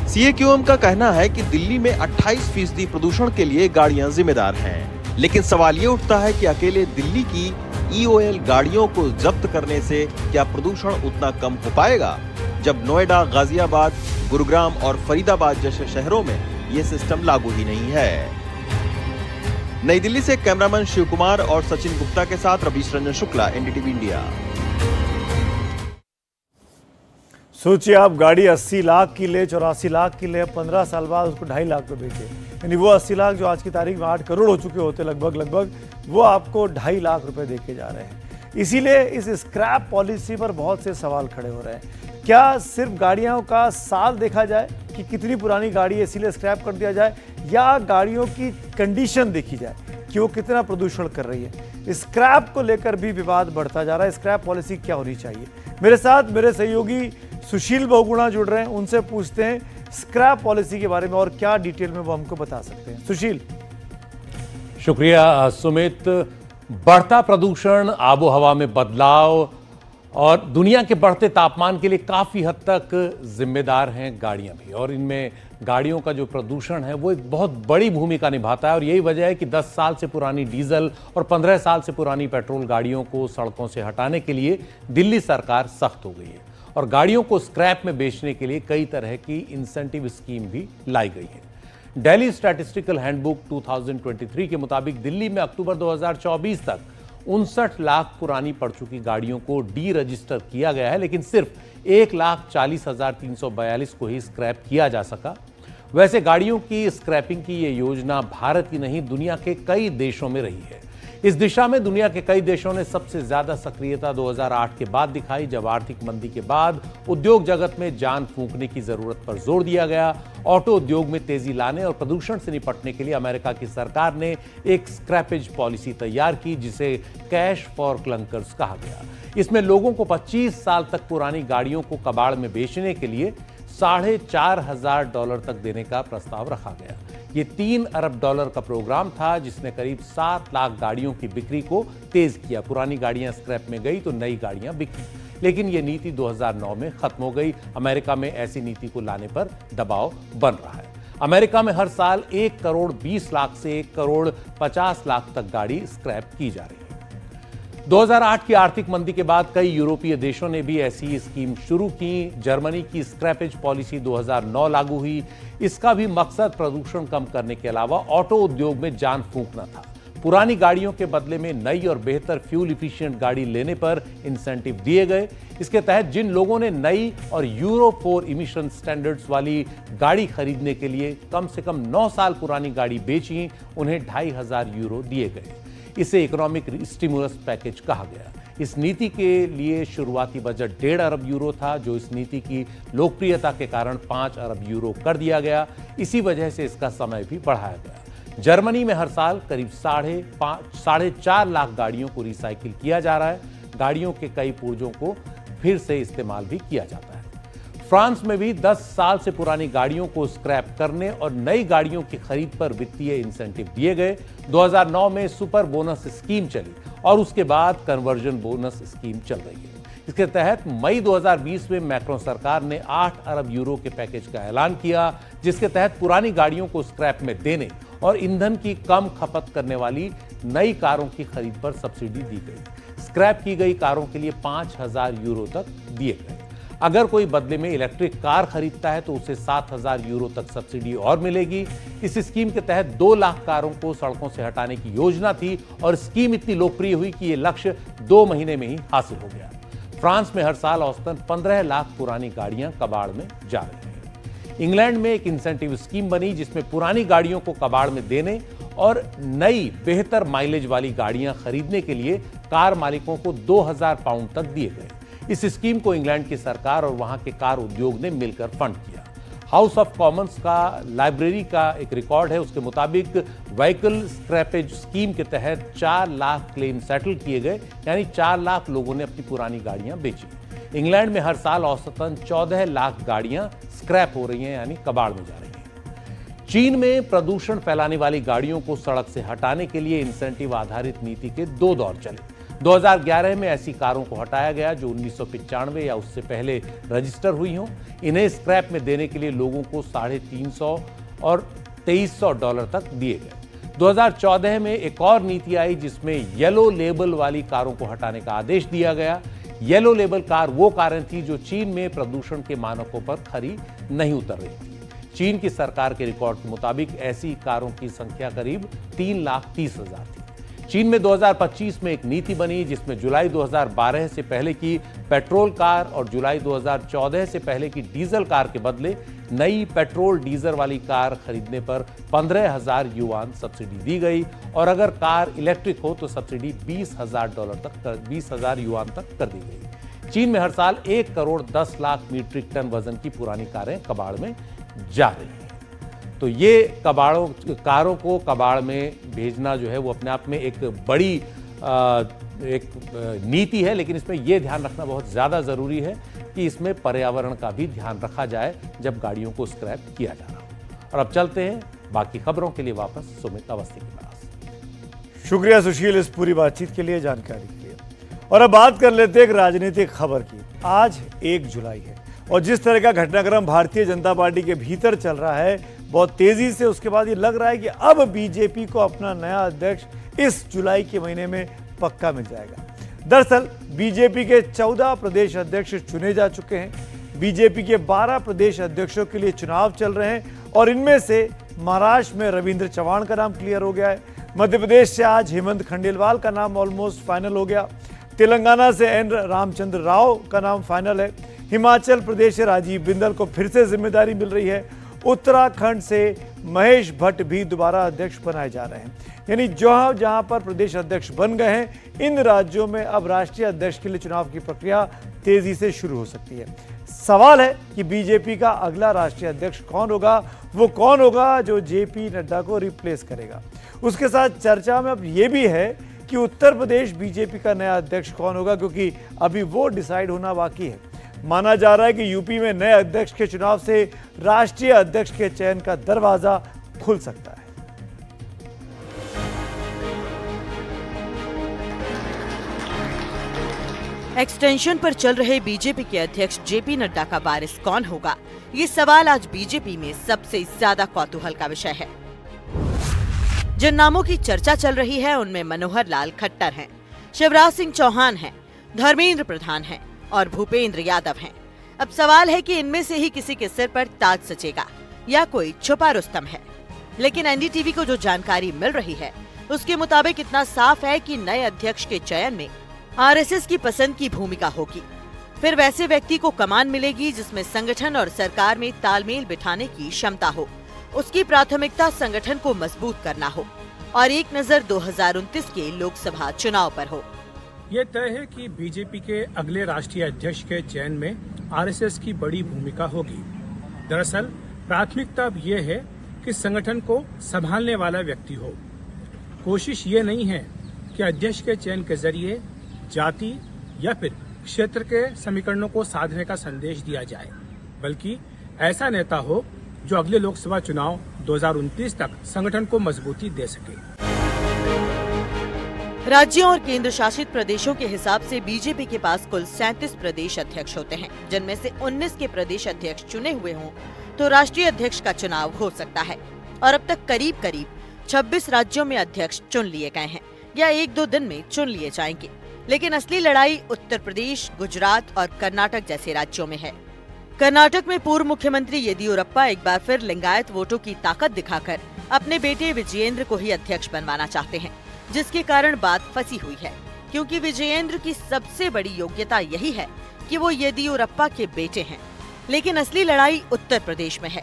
CAQM का कहना है कि दिल्ली में 28% प्रदूषण के लिए गाड़ियां जिम्मेदार हैं, लेकिन सवाल ये उठता है कि अकेले दिल्ली की EOL गाड़ियों को जब्त करने से क्या प्रदूषण उतना कम हो पाएगा, जब नोएडा, गाजियाबाद, गुरुग्राम और फरीदाबाद जैसे शहरों में ये सिस्टम लागू ही नहीं है। नई दिल्ली से कैमरामैन शिव कुमार और सचिन गुप्ता के साथ रवीश रंजन शुक्ला, NDTV इंडिया। सोचिए आप, गाड़ी 80 लाख की ले, 84 लाख की ले, 15 साल बाद उसको 2.5 लाख पे बेचे, यानी वो 80 लाख जो आज की तारीख में 8 करोड़ हो चुके होते लगभग, वो आपको 2.5 लाख रुपए देके जा रहे हैं। इसीलिए इस स्क्रैप पॉलिसी पर बहुत से सवाल खड़े हो रहे हैं। क्या सिर्फ गाड़ियों का साल देखा जाए कि कितनी पुरानी गाड़ी है इसीलिए स्क्रैप कर दिया जाए, या गाड़ियों की कंडीशन देखी जाए कि वो कितना प्रदूषण कर रही है? स्क्रैप को लेकर भी विवाद बढ़ता जा रहा है। स्क्रैप पॉलिसी क्या होनी चाहिए? मेरे साथ मेरे सहयोगी सुशील बहुगुणा जुड़ रहे हैं, उनसे पूछते हैं स्क्रैप पॉलिसी के बारे में और क्या डिटेल में वो हमको बता सकते हैं। सुशील। शुक्रिया सुमित। बढ़ता प्रदूषण, आबो हवा में बदलाव और दुनिया के बढ़ते तापमान के लिए काफ़ी हद तक जिम्मेदार हैं गाड़ियां भी, और इनमें गाड़ियों का जो प्रदूषण है वो एक बहुत बड़ी भूमिका निभाता है। और यही वजह है कि 10 साल से पुरानी डीजल और 15 साल से पुरानी पेट्रोल गाड़ियों को सड़कों से हटाने के लिए दिल्ली सरकार सख्त हो गई है, और गाड़ियों को स्क्रैप में बेचने के लिए कई तरह की इंसेंटिव स्कीम भी लाई गई है। दिल्ली स्टैटिस्टिकल हैंडबुक 2023 के मुताबिक दिल्ली में अक्टूबर 2024 तक 59 लाख पुरानी पड़ चुकी गाड़ियों को डी रजिस्टर किया गया है, लेकिन सिर्फ 1,40,342 को ही स्क्रैप किया जा सका। वैसे गाड़ियों की स्क्रैपिंग की ये योजना भारत ही नहीं, दुनिया के कई देशों में रही है। इस दिशा में दुनिया के कई देशों ने सबसे ज्यादा सक्रियता 2008 के बाद दिखाई, जब आर्थिक मंदी के बाद उद्योग जगत में जान फूंकने की जरूरत पर जोर दिया गया। ऑटो उद्योग में तेजी लाने और प्रदूषण से निपटने के लिए अमेरिका की सरकार ने एक स्क्रैपेज पॉलिसी तैयार की, जिसे कैश फॉर क्लंकर्स कहा गया। इसमें लोगों को 25 साल तक पुरानी गाड़ियों को कबाड़ में बेचने के लिए $4,500 तक देने का प्रस्ताव रखा गया। ये $3 अरब का प्रोग्राम था, जिसने करीब 7 लाख गाड़ियों की बिक्री को तेज किया। पुरानी गाड़ियां स्क्रैप में गई तो नई गाड़ियां बिकी, लेकिन ये नीति 2009 में खत्म हो गई। अमेरिका में ऐसी नीति को लाने पर दबाव बन रहा है। अमेरिका में हर साल 1 करोड़ 20 लाख से 1 करोड़ 50 लाख तक गाड़ी स्क्रैप की जा रही है। 2008 की आर्थिक मंदी के बाद कई यूरोपीय देशों ने भी ऐसी स्कीम शुरू की। जर्मनी की स्क्रैपेज पॉलिसी 2009 लागू हुई। इसका भी मकसद प्रदूषण कम करने के अलावा ऑटो उद्योग में जान फूंकना था। पुरानी गाड़ियों के बदले में नई और बेहतर फ्यूल इफिशिएंट गाड़ी लेने पर इंसेंटिव दिए गए। इसके तहत जिन लोगों ने नई और यूरो 4 इमिशन स्टैंडर्ड्स वाली गाड़ी खरीदने के लिए कम से कम 9 साल पुरानी गाड़ी बेची, उन्हें €2,500 दिए गए। इसे इकोनॉमिक स्टिमुलस पैकेज कहा गया। इस नीति के लिए शुरुआती बजट €1.5 अरब था, जो इस नीति की लोकप्रियता के कारण €5 अरब कर दिया गया। इसी वजह से इसका समय भी बढ़ाया गया। जर्मनी में हर साल करीब 4.5 लाख गाड़ियों को रिसाइकिल किया जा रहा है। गाड़ियों के कई पुर्जों को फिर से इस्तेमाल भी किया जाता है। फ्रांस में भी 10 साल से पुरानी गाड़ियों को स्क्रैप करने और नई गाड़ियों की खरीद पर वित्तीय इंसेंटिव दिए गए। 2009 में सुपर बोनस स्कीम चली और उसके बाद कन्वर्जन बोनस स्कीम चल रही है। इसके तहत मई 2020 में मैक्रोन सरकार ने €8 अरब के पैकेज का ऐलान किया, जिसके तहत पुरानी गाड़ियों को स्क्रैप में देने और ईंधन की कम खपत करने वाली नई कारों की खरीद पर सब्सिडी दी गई। स्क्रैप की गई कारों के लिए €5,000 तक दिए गए। अगर कोई बदले में इलेक्ट्रिक कार खरीदता है तो उसे €7,000 तक सब्सिडी और मिलेगी। इस स्कीम के तहत 2 लाख कारों को सड़कों से हटाने की योजना थी और स्कीम इतनी लोकप्रिय हुई कि यह लक्ष्य 2 महीने में ही हासिल हो गया। फ्रांस में हर साल औसतन 15 लाख पुरानी गाड़ियां कबाड़ में जा रही हैं। इंग्लैंड में एक इंसेंटिव स्कीम बनी, जिसमें पुरानी गाड़ियों को कबाड़ में देने और नई बेहतर माइलेज वाली गाड़ियां खरीदने के लिए कार मालिकों को £2,000 तक दिए गए। इस स्कीम को इंग्लैंड की सरकार और वहां के कार उद्योग ने मिलकर फंड किया। हाउस ऑफ कॉमन्स का लाइब्रेरी का एक रिकॉर्ड है, उसके मुताबिक व्हीकल स्क्रैपेज स्कीम के तहत 4 लाख क्लेम सेटल किए गए, यानी 4 लाख लोगों ने अपनी पुरानी गाड़ियां बेची। इंग्लैंड में हर साल औसतन 14 लाख गाड़ियां स्क्रैप हो रही हैं, यानी कबाड़ में जा रही हैं। चीन में प्रदूषण फैलाने वाली गाड़ियों को सड़क से हटाने के लिए इंसेंटिव आधारित नीति के 2 दौर चले। 2011 में ऐसी कारों को हटाया गया जो 1995 या उससे पहले रजिस्टर हुई हों। इन्हें स्क्रैप में देने के लिए लोगों को $350 और $2300 तक दिए गए। 2014 में एक और नीति आई जिसमें येलो लेबल वाली कारों को हटाने का आदेश दिया गया। येलो लेबल कार वो कारें थी जो चीन में प्रदूषण के मानकों पर खरी नहीं उतर रही थी। चीन की सरकार के रिकॉर्ड के मुताबिक ऐसी कारों की संख्या करीब 3,30,000 थी। चीन में 2025 में एक नीति बनी जिसमें जुलाई 2012 से पहले की पेट्रोल कार और जुलाई 2014 से पहले की डीजल कार के बदले नई पेट्रोल डीजल वाली कार खरीदने पर 15,000 युआन सब्सिडी दी गई और अगर कार इलेक्ट्रिक हो तो सब्सिडी $20,000 युआन तक कर दी गई। चीन में हर साल 1 करोड़ 10 लाख मीट्रिक टन वजन की पुरानी कारें कबाड़ में जा रही हैं। तो ये कारों को कबाड़ में भेजना जो है वो अपने आप में एक बड़ी नीति है, लेकिन इसमें यह ध्यान रखना बहुत ज़्यादा ज़रूरी है कि इसमें पर्यावरण का भी ध्यान रखा जाए जब गाड़ियों को स्क्रैप किया जा रहा हो। और अब चलते हैं बाकी खबरों के लिए वापस सुमित अवस्थी के पास। शुक्रिया सुशील इस पूरी बातचीत के लिए, जानकारी के लिए। और अब बात कर लेते हैं एक राजनीतिक खबर की। आज 1 जुलाई है और जिस तरह का घटनाक्रम भारतीय जनता पार्टी के भीतर चल रहा है बहुत तेजी से, उसके बाद ये लग रहा है कि अब बीजेपी को अपना नया अध्यक्ष इस जुलाई के महीने में पक्का मिल जाएगा। दरअसल बीजेपी के 14 प्रदेश अध्यक्ष चुने जा चुके हैं। बीजेपी के 12 प्रदेश अध्यक्षों के लिए चुनाव चल रहे हैं और इनमें से महाराष्ट्र में रविंद्र चव्हाण का नाम क्लियर हो गया है। मध्य प्रदेश से आज हेमंत खंडेलवाल का नाम ऑलमोस्ट फाइनल हो गया। तेलंगाना से एन रामचंद्र राव का नाम फाइनल है। हिमाचल प्रदेश से राजीव बिंदल को फिर से जिम्मेदारी मिल रही है। उत्तराखंड से महेश भट्ट भी दोबारा अध्यक्ष बनाए जा रहे हैं। यानी जहां पर प्रदेश अध्यक्ष बन गए हैं, इन राज्यों में अब राष्ट्रीय अध्यक्ष के लिए चुनाव की प्रक्रिया तेजी से शुरू हो सकती है। सवाल है कि बीजेपी का अगला राष्ट्रीय अध्यक्ष कौन होगा, वो कौन होगा जो जेपी नड्डा को रिप्लेस करेगा। उसके साथ चर्चा में अब ये भी है कि उत्तर प्रदेश बीजेपी का नया अध्यक्ष कौन होगा, क्योंकि अभी वो डिसाइड होना बाकी है। माना जा रहा है कि यूपी में नए अध्यक्ष के चुनाव से राष्ट्रीय अध्यक्ष के चयन का दरवाजा खुल सकता है। एक्सटेंशन पर चल रहे बीजेपी के अध्यक्ष जेपी नड्डा का वारिस कौन होगा, ये सवाल आज बीजेपी में सबसे ज्यादा कौतूहल का विषय है। जिन नामों की चर्चा चल रही है उनमें मनोहर लाल खट्टर हैं, शिवराज सिंह चौहान हैं, धर्मेंद्र प्रधान हैं और भूपेंद्र यादव हैं। अब सवाल है कि इनमें से ही किसी के सिर पर ताज सजेगा या कोई छुपा रुस्तम है। लेकिन एनडीटीवी को जो जानकारी मिल रही है उसके मुताबिक इतना साफ है कि नए अध्यक्ष के चयन में आरएसएस की पसंद की भूमिका होगी। फिर वैसे व्यक्ति को कमान मिलेगी जिसमें संगठन और सरकार में तालमेल बिठाने की क्षमता हो। उसकी प्राथमिकता संगठन को मजबूत करना हो और एक नजर 2029 के लोकसभा चुनाव पर हो। ये तय है कि बीजेपी के अगले राष्ट्रीय अध्यक्ष के चयन में आरएसएस की बड़ी भूमिका होगी। दरअसल प्राथमिकता अब ये है कि संगठन को संभालने वाला व्यक्ति हो। कोशिश ये नहीं है कि अध्यक्ष के चयन के जरिए जाति या फिर क्षेत्र के समीकरणों को साधने का संदेश दिया जाए, बल्कि ऐसा नेता हो जो अगले लोकसभा चुनाव 2029 तक संगठन को मजबूती दे सके। राज्यों और केंद्र शासित प्रदेशों के हिसाब से बीजेपी के पास कुल 37 प्रदेश अध्यक्ष होते हैं, जिनमें से 19 के प्रदेश अध्यक्ष चुने हुए हों तो राष्ट्रीय अध्यक्ष का चुनाव हो सकता है। और अब तक करीब 26 राज्यों में अध्यक्ष चुन लिए गए हैं या 1-2 दिन में चुन लिए जाएंगे। लेकिन असली लड़ाई उत्तर प्रदेश, गुजरात और कर्नाटक जैसे राज्यों में है। कर्नाटक में पूर्व मुख्यमंत्री येदियुरप्पा एक बार फिर लिंगायत वोटों की ताकत दिखाकर अपने बेटे विजयेंद्र को ही अध्यक्ष बनवाना चाहते हैं, जिसके कारण बात फंसी हुई है, क्योंकि विजयेंद्र की सबसे बड़ी योग्यता यही है कि वो येदियुरप्पा के बेटे हैं। लेकिन असली लड़ाई उत्तर प्रदेश में है।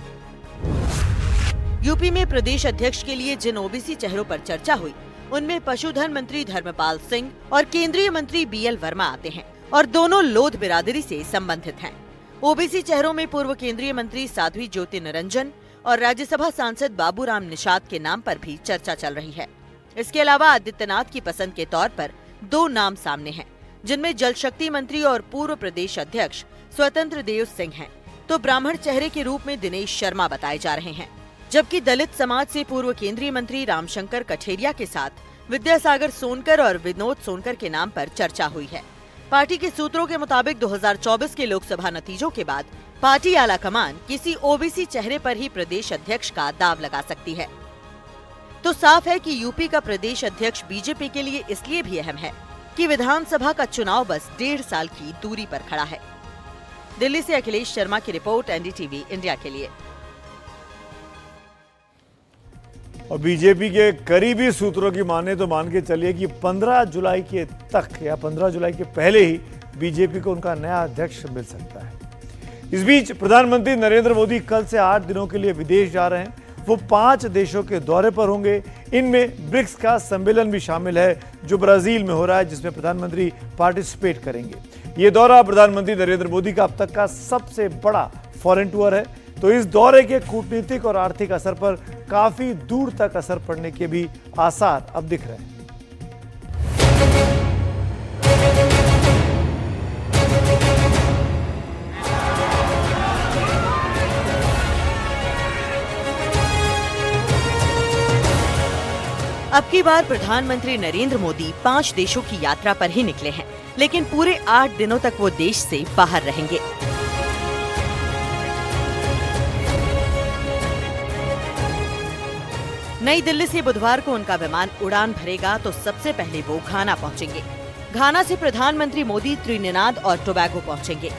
यूपी में प्रदेश अध्यक्ष के लिए जिन ओबीसी चेहरों पर चर्चा हुई उनमें पशुधन मंत्री धर्मपाल सिंह और केंद्रीय मंत्री बीएल वर्मा आते हैं और दोनों लोध बिरादरी से संबंधित हैं। ओबीसी चेहरों में पूर्व केंद्रीय मंत्री साध्वी ज्योति निरंजन और राज्यसभा सांसद बाबूराम निषाद के नाम पर भी चर्चा चल रही है। इसके अलावा आदित्यनाथ की पसंद के तौर पर 2 नाम सामने हैं, जिनमें जल शक्ति मंत्री और पूर्व प्रदेश अध्यक्ष स्वतंत्र देव सिंह हैं, तो ब्राह्मण चेहरे के रूप में दिनेश शर्मा बताए जा रहे हैं, जबकि दलित समाज से पूर्व केंद्रीय मंत्री रामशंकर कठेरिया के साथ विद्यासागर सोनकर और विनोद सोनकर के नाम पर चर्चा हुई है। पार्टी के सूत्रों के मुताबिक 2024 के लोकसभा नतीजों के बाद पार्टी आला कमान किसी ओबीसी चेहरे पर ही प्रदेश अध्यक्ष का दाव लगा सकती है। तो साफ है कि यूपी का प्रदेश अध्यक्ष बीजेपी के लिए इसलिए भी अहम है कि विधानसभा का चुनाव बस 1.5 साल की दूरी पर खड़ा है। दिल्ली से अखिलेश शर्मा की रिपोर्ट, एनडीटीवी इंडिया के लिए। और बीजेपी के करीबी सूत्रों की माने तो मान के चलिए कि 15 जुलाई के तक या 15 जुलाई के पहले ही बीजेपी को उनका नया अध्यक्ष मिल सकता है। इस बीच प्रधानमंत्री नरेंद्र मोदी कल से 8 दिनों के लिए विदेश जा रहे हैं। वो 5 देशों के दौरे पर होंगे। इनमें ब्रिक्स का सम्मेलन भी शामिल है जो ब्राजील में हो रहा है, जिसमें प्रधानमंत्री पार्टिसिपेट करेंगे। ये दौरा प्रधानमंत्री नरेंद्र मोदी का अब तक का सबसे बड़ा फॉरेन टूर है। तो इस दौरे के कूटनीतिक और आर्थिक असर पर काफी दूर तक असर पड़ने के भी आसार अब दिख रहे हैं। अब की बार प्रधानमंत्री नरेंद्र मोदी 5 देशों की यात्रा पर ही निकले हैं, लेकिन पूरे 8 दिनों तक वो देश से बाहर रहेंगे। नई दिल्ली से बुधवार को उनका विमान उड़ान भरेगा तो सबसे पहले वो घाना पहुंचेंगे। घाना से प्रधानमंत्री मोदी त्रिनिदाद और टोबैगो पहुंचेंगे।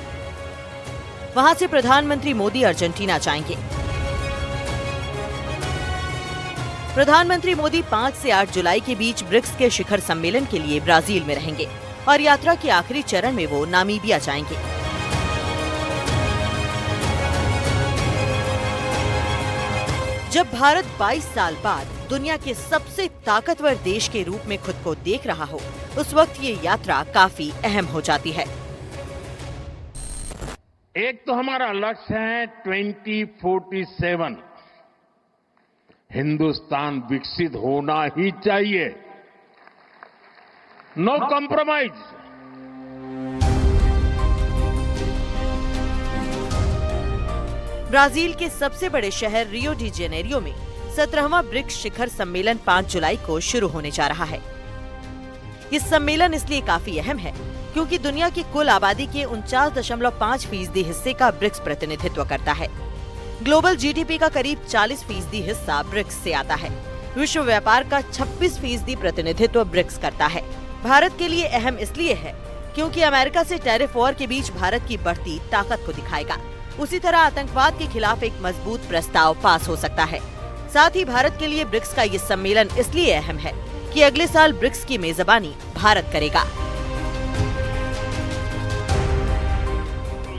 वहां से प्रधानमंत्री मोदी अर्जेंटीना जाएंगे। प्रधानमंत्री मोदी 5 से 8 जुलाई के बीच ब्रिक्स के शिखर सम्मेलन के लिए ब्राजील में रहेंगे और यात्रा के आखिरी चरण में वो नामीबिया जाएंगे। जब भारत 22 साल बाद दुनिया के सबसे ताकतवर देश के रूप में खुद को देख रहा हो, उस वक्त ये यात्रा काफी अहम हो जाती है। एक तो हमारा लक्ष्य है 2047, हिंदुस्तान विकसित होना ही चाहिए, नो कॉम्प्रोमाइज। ब्राजील के सबसे बड़े शहर रियो डी जेनेरियो में 17वां ब्रिक्स शिखर सम्मेलन 5 जुलाई को शुरू होने जा रहा है। ये सम्मेलन इसलिए काफी अहम है क्योंकि दुनिया की कुल आबादी के 49.5% हिस्से का ब्रिक्स प्रतिनिधित्व करता है। ग्लोबल जीडीपी का करीब 40% हिस्सा ब्रिक्स से आता है। विश्व व्यापार का 26% प्रतिनिधित्व ब्रिक्स करता है। भारत के लिए अहम इसलिए है क्योंकि अमेरिका से टैरिफ वॉर के बीच भारत की बढ़ती ताकत को दिखाएगा। उसी तरह आतंकवाद के खिलाफ एक मजबूत प्रस्ताव पास हो सकता है। साथ ही भारत के लिए ब्रिक्स का ये सम्मेलन इसलिए अहम है कि अगले साल ब्रिक्स की मेजबानी भारत करेगा।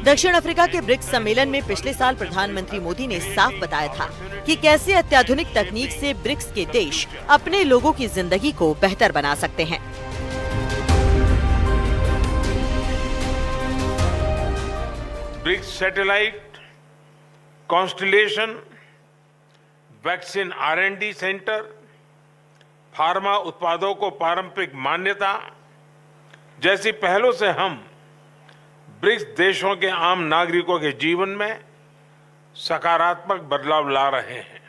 दक्षिण अफ्रीका के ब्रिक्स सम्मेलन में पिछले साल प्रधानमंत्री मोदी ने साफ बताया था कि कैसे अत्याधुनिक तकनीक से ब्रिक्स के देश अपने लोगों की जिंदगी को बेहतर बना सकते हैं। BRICS satellite, constellation, vaccine R&D centre, pharma उत्पादों को पारंपरिक मान्यता जैसी पहलों से हम ब्रिक्स देशों के आम नागरिकों के जीवन में सकारात्मक बदलाव ला रहे हैं।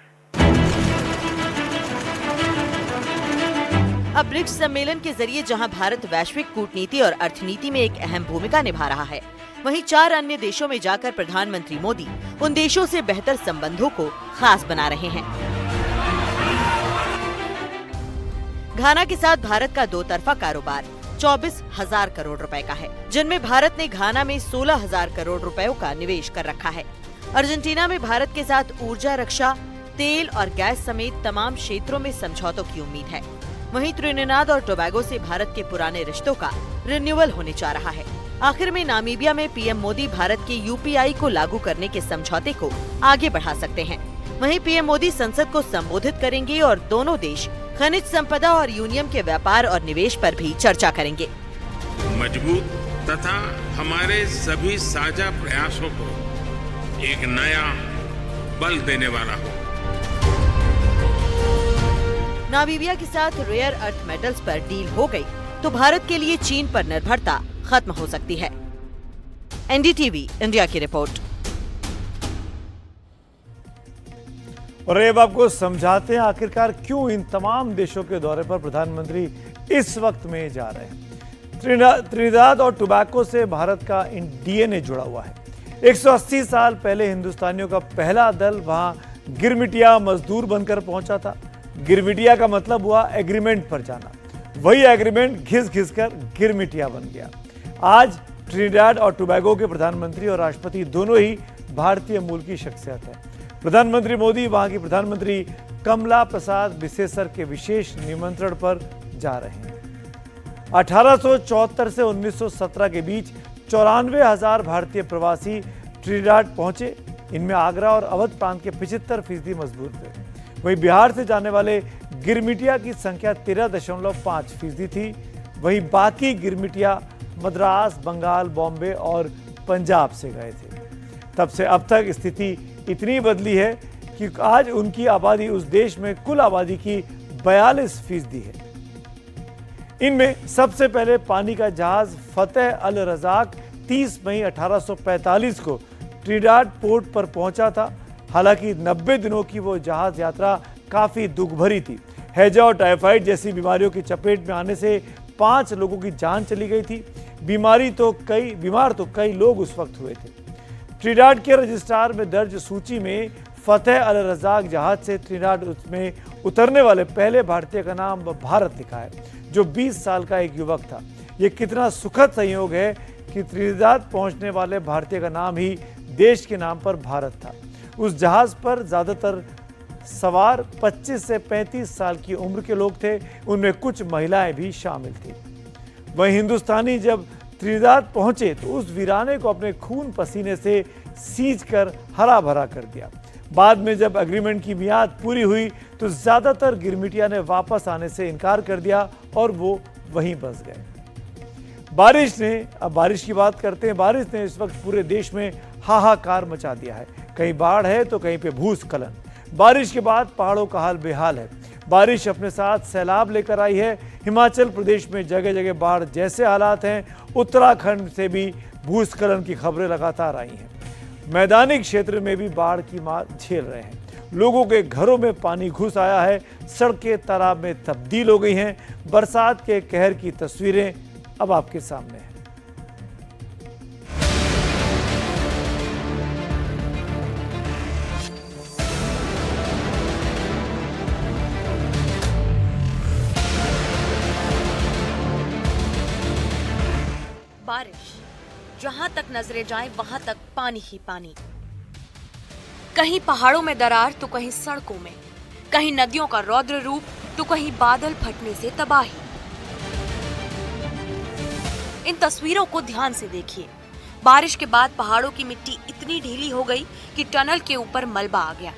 अब ब्रिक्स सम्मेलन के जरिए जहां भारत वैश्विक कूटनीति और अर्थनीति में एक अहम भूमिका निभा रहा है, वहीं 4 अन्य देशों में जाकर प्रधानमंत्री मोदी उन देशों से बेहतर संबंधों को खास बना रहे हैं। घाना के साथ भारत का 2 तरफा कारोबार 24,000 करोड़ रुपए का है, जिनमें भारत ने घाना में 16,000 करोड़ रुपयों का निवेश कर रखा है। अर्जेंटीना में भारत के साथ ऊर्जा, रक्षा, तेल और गैस समेत तमाम क्षेत्रों में समझौतों की उम्मीद है। वहीं त्रिनिदाद और टोबैगो से भारत के पुराने रिश्तों का रिन्यूअल होने जा रहा है। आखिर में नामीबिया में पीएम मोदी भारत के यूपीआई को लागू करने के समझौते को आगे बढ़ा सकते हैं। वहीं पीएम मोदी संसद को संबोधित करेंगे और दोनों देश खनिज संपदा और यूनियन के व्यापार और निवेश पर भी चर्चा करेंगे। मजबूत तथा हमारे सभी साझा प्रयासों को एक नया बल देने वाला हो। नामीबिया के साथ रेयर अर्थ मेटल्स पर डील हो गई तो भारत के लिए चीन पर निर्भरता खत्म हो सकती है। एनडीटीवी इंडिया की रिपोर्ट। और अब आपको समझाते हैं आखिरकार क्यों इन तमाम देशों के दौरे पर प्रधानमंत्री इस वक्त में जा रहे हैं। त्रिनिदाद और टोबैको से भारत का डीएनए जुड़ा हुआ है। 180 साल पहले हिंदुस्तानियों का पहला दल वहां गिरमिटिया मजदूर बनकर पहुंचा था। गिरमिटिया का मतलब हुआ एग्रीमेंट पर जाना। वही एग्रीमेंट घिस घिस कर गिरमिटिया बन गया। आज ट्रिनिडाद और टोबैगो के प्रधानमंत्री और राष्ट्रपति दोनों ही भारतीय मूल की शख्सियत है। प्रधानमंत्री मोदी वहां की प्रधानमंत्री कमला प्रसाद बिसेसर के विशेष निमंत्रण पर जा रहे हैं। 1874 से 1917 के बीच 94,000 भारतीय प्रवासी ट्रिनिडाद पहुंचे। इनमें आगरा और अवध प्रांत के 75% मजदूर थे। वहीं बिहार से जाने वाले गिरमिटिया की संख्या 13.5% थी। वहीं बाकी गिरमिटिया मद्रास, बंगाल, बॉम्बे और पंजाब से गए थे। तब से अब तक स्थिति इतनी बदली है कि आज उनकी आबादी उस देश में कुल आबादी की 42% है। इनमें सबसे पहले पानी का जहाज फतेह अल रजाक 30 मई 1845 को ट्रिनिडाद पोर्ट पर पहुंचा था। हालांकि 90 दिनों की वो जहाज यात्रा काफी दुख भरी थी। हैजा और टाइफाइड जैसी बीमारियों की चपेट में आने से 5 लोगों की जान चली गई थी। बीमार तो कई लोग उस वक्त हुए थे। ट्रिनिडाद के रजिस्ट्रार में दर्ज सूची में फतेह अल रजाक जहाज से ट्रिनिडाद में उतरने वाले पहले भारतीय का नाम भारत लिखा है, जो 20 साल का एक युवक था। ये कितना सुखद संयोग है कि ट्रिनिडाद पहुंचने वाले भारतीय का नाम ही देश के नाम पर भारत था। उस जहाज पर ज्यादातर सवार 25 से 35 साल की उम्र के लोग थे। उनमें कुछ महिलाएं भी शामिल थी। वहीं हिंदुस्तानी जब ट्रिनिडाद पहुंचे तो उस वीराने को अपने खून पसीने से सींच कर हरा भरा कर दिया। बाद में जब एग्रीमेंट की मियाद पूरी हुई तो ज्यादातर गिरमिटिया ने वापस आने से इनकार कर दिया और वो वहीं बस गए। बारिश की बात करते हैं। बारिश ने इस वक्त पूरे देश में हाहाकार मचा दिया है। कहीं बाढ़ है तो कहीं पे भूस्खलन। बारिश के बाद पहाड़ों का हाल बेहाल है। बारिश अपने साथ सैलाब लेकर आई है। हिमाचल प्रदेश में जगह जगह बाढ़ जैसे हालात हैं। उत्तराखंड से भी भूस्खलन की खबरें लगातार आई हैं। मैदानी क्षेत्र में भी बाढ़ की मार झेल रहे हैं। लोगों के घरों में पानी घुस आया है। सड़कें तालाब में तब्दील हो गई हैं। बरसात के कहर की तस्वीरें अब आपके सामने हैं। बारिश, जहां तक नजरें जाएं वहां तक पानी ही पानी। कहीं पहाड़ों में दरार तो कहीं सड़कों में, कहीं नदियों का रौद्र रूप तो कहीं बादल फटने से तबाही। इन तस्वीरों को ध्यान से देखिए। बारिश के बाद पहाड़ों की मिट्टी इतनी ढीली हो गई कि टनल के ऊपर मलबा आ गया।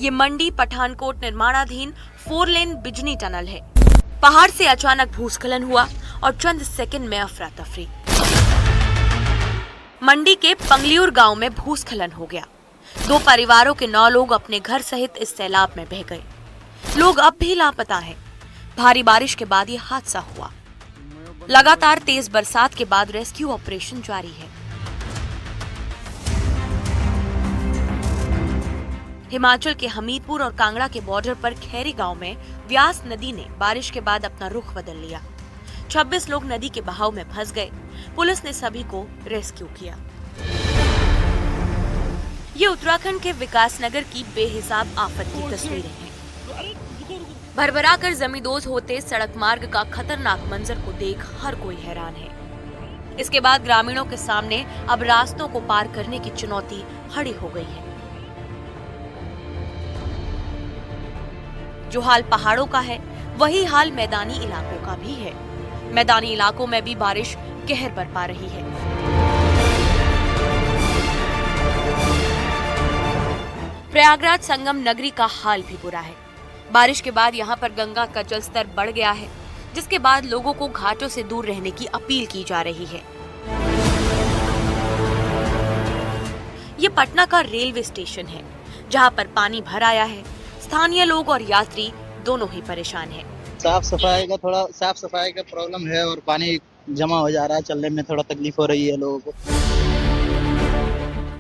ये मंडी पठानकोट निर्माणाधीन 4 लेन बिजनी टनल है। पहाड़ से अचानक भूस्खलन हुआ और चंद सेकंड में अफरा तफरी। मंडी के पंगलियूर गांव में भूस्खलन हो गया। 2 परिवारों के 9 लोग अपने घर सहित इस सैलाब में बह गए। लोग अब भी लापता हैं। भारी बारिश के बाद ये हादसा हुआ। लगातार तेज बरसात के बाद रेस्क्यू ऑपरेशन जारी है। हिमाचल के हमीरपुर और कांगड़ा के बॉर्डर पर खैरी गांव में व्यास नदी ने बारिश के बाद अपना रुख बदल लिया। 26 लोग नदी के बहाव में फंस गए। पुलिस ने सभी को रेस्क्यू किया। ये उत्तराखंड के विकासनगर की बेहिसाब आफत की तस्वीरें हैं। भरभराकर जमींदोज होते सड़क मार्ग का खतरनाक मंजर को देख हर कोई हैरान है। इसके बाद ग्रामीणों के सामने अब रास्तों को पार करने की चुनौती खड़ी हो गई है। जो हाल पहाड़ों का है वही हाल मैदानी इलाकों का भी है। मैदानी इलाकों में भी बारिश कहर बरपा रही है। प्रयागराज संगम नगरी का हाल भी बुरा है। बारिश के बाद यहाँ पर गंगा का जलस्तर बढ़ गया है, जिसके बाद लोगों को घाटों से दूर रहने की अपील की जा रही है। ये पटना का रेलवे स्टेशन है, जहाँ पर पानी भर आया है। स्थानीय लोग और यात्री दोनों ही परेशान हैं। साफ सफाई का प्रॉब्लम है और पानी जमा हो जा रहा है, चलने में थोड़ा तकलीफ हो रही है लोगों को।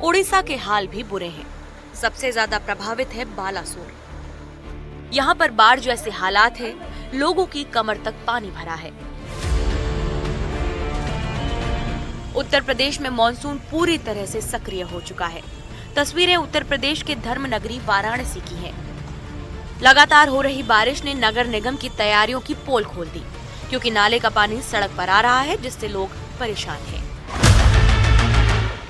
उड़ीसा के हाल भी बुरे हैं। सबसे ज्यादा प्रभावित है बालासोर। यहाँ पर बाढ़ जैसे हालात हैं, लोगों की कमर तक पानी भरा है। उत्तर प्रदेश में मॉनसून पूरी तरह से सक्रिय हो चुका है। तस्वीरें उत्तर प्रदेश के धर्मनगरी वाराणसी की हैं। लगातार हो रही बारिश ने नगर निगम की तैयारियों की पोल खोल दी, क्योंकि नाले का पानी सड़क पर आ रहा है, जिससे लोग परेशान हैं।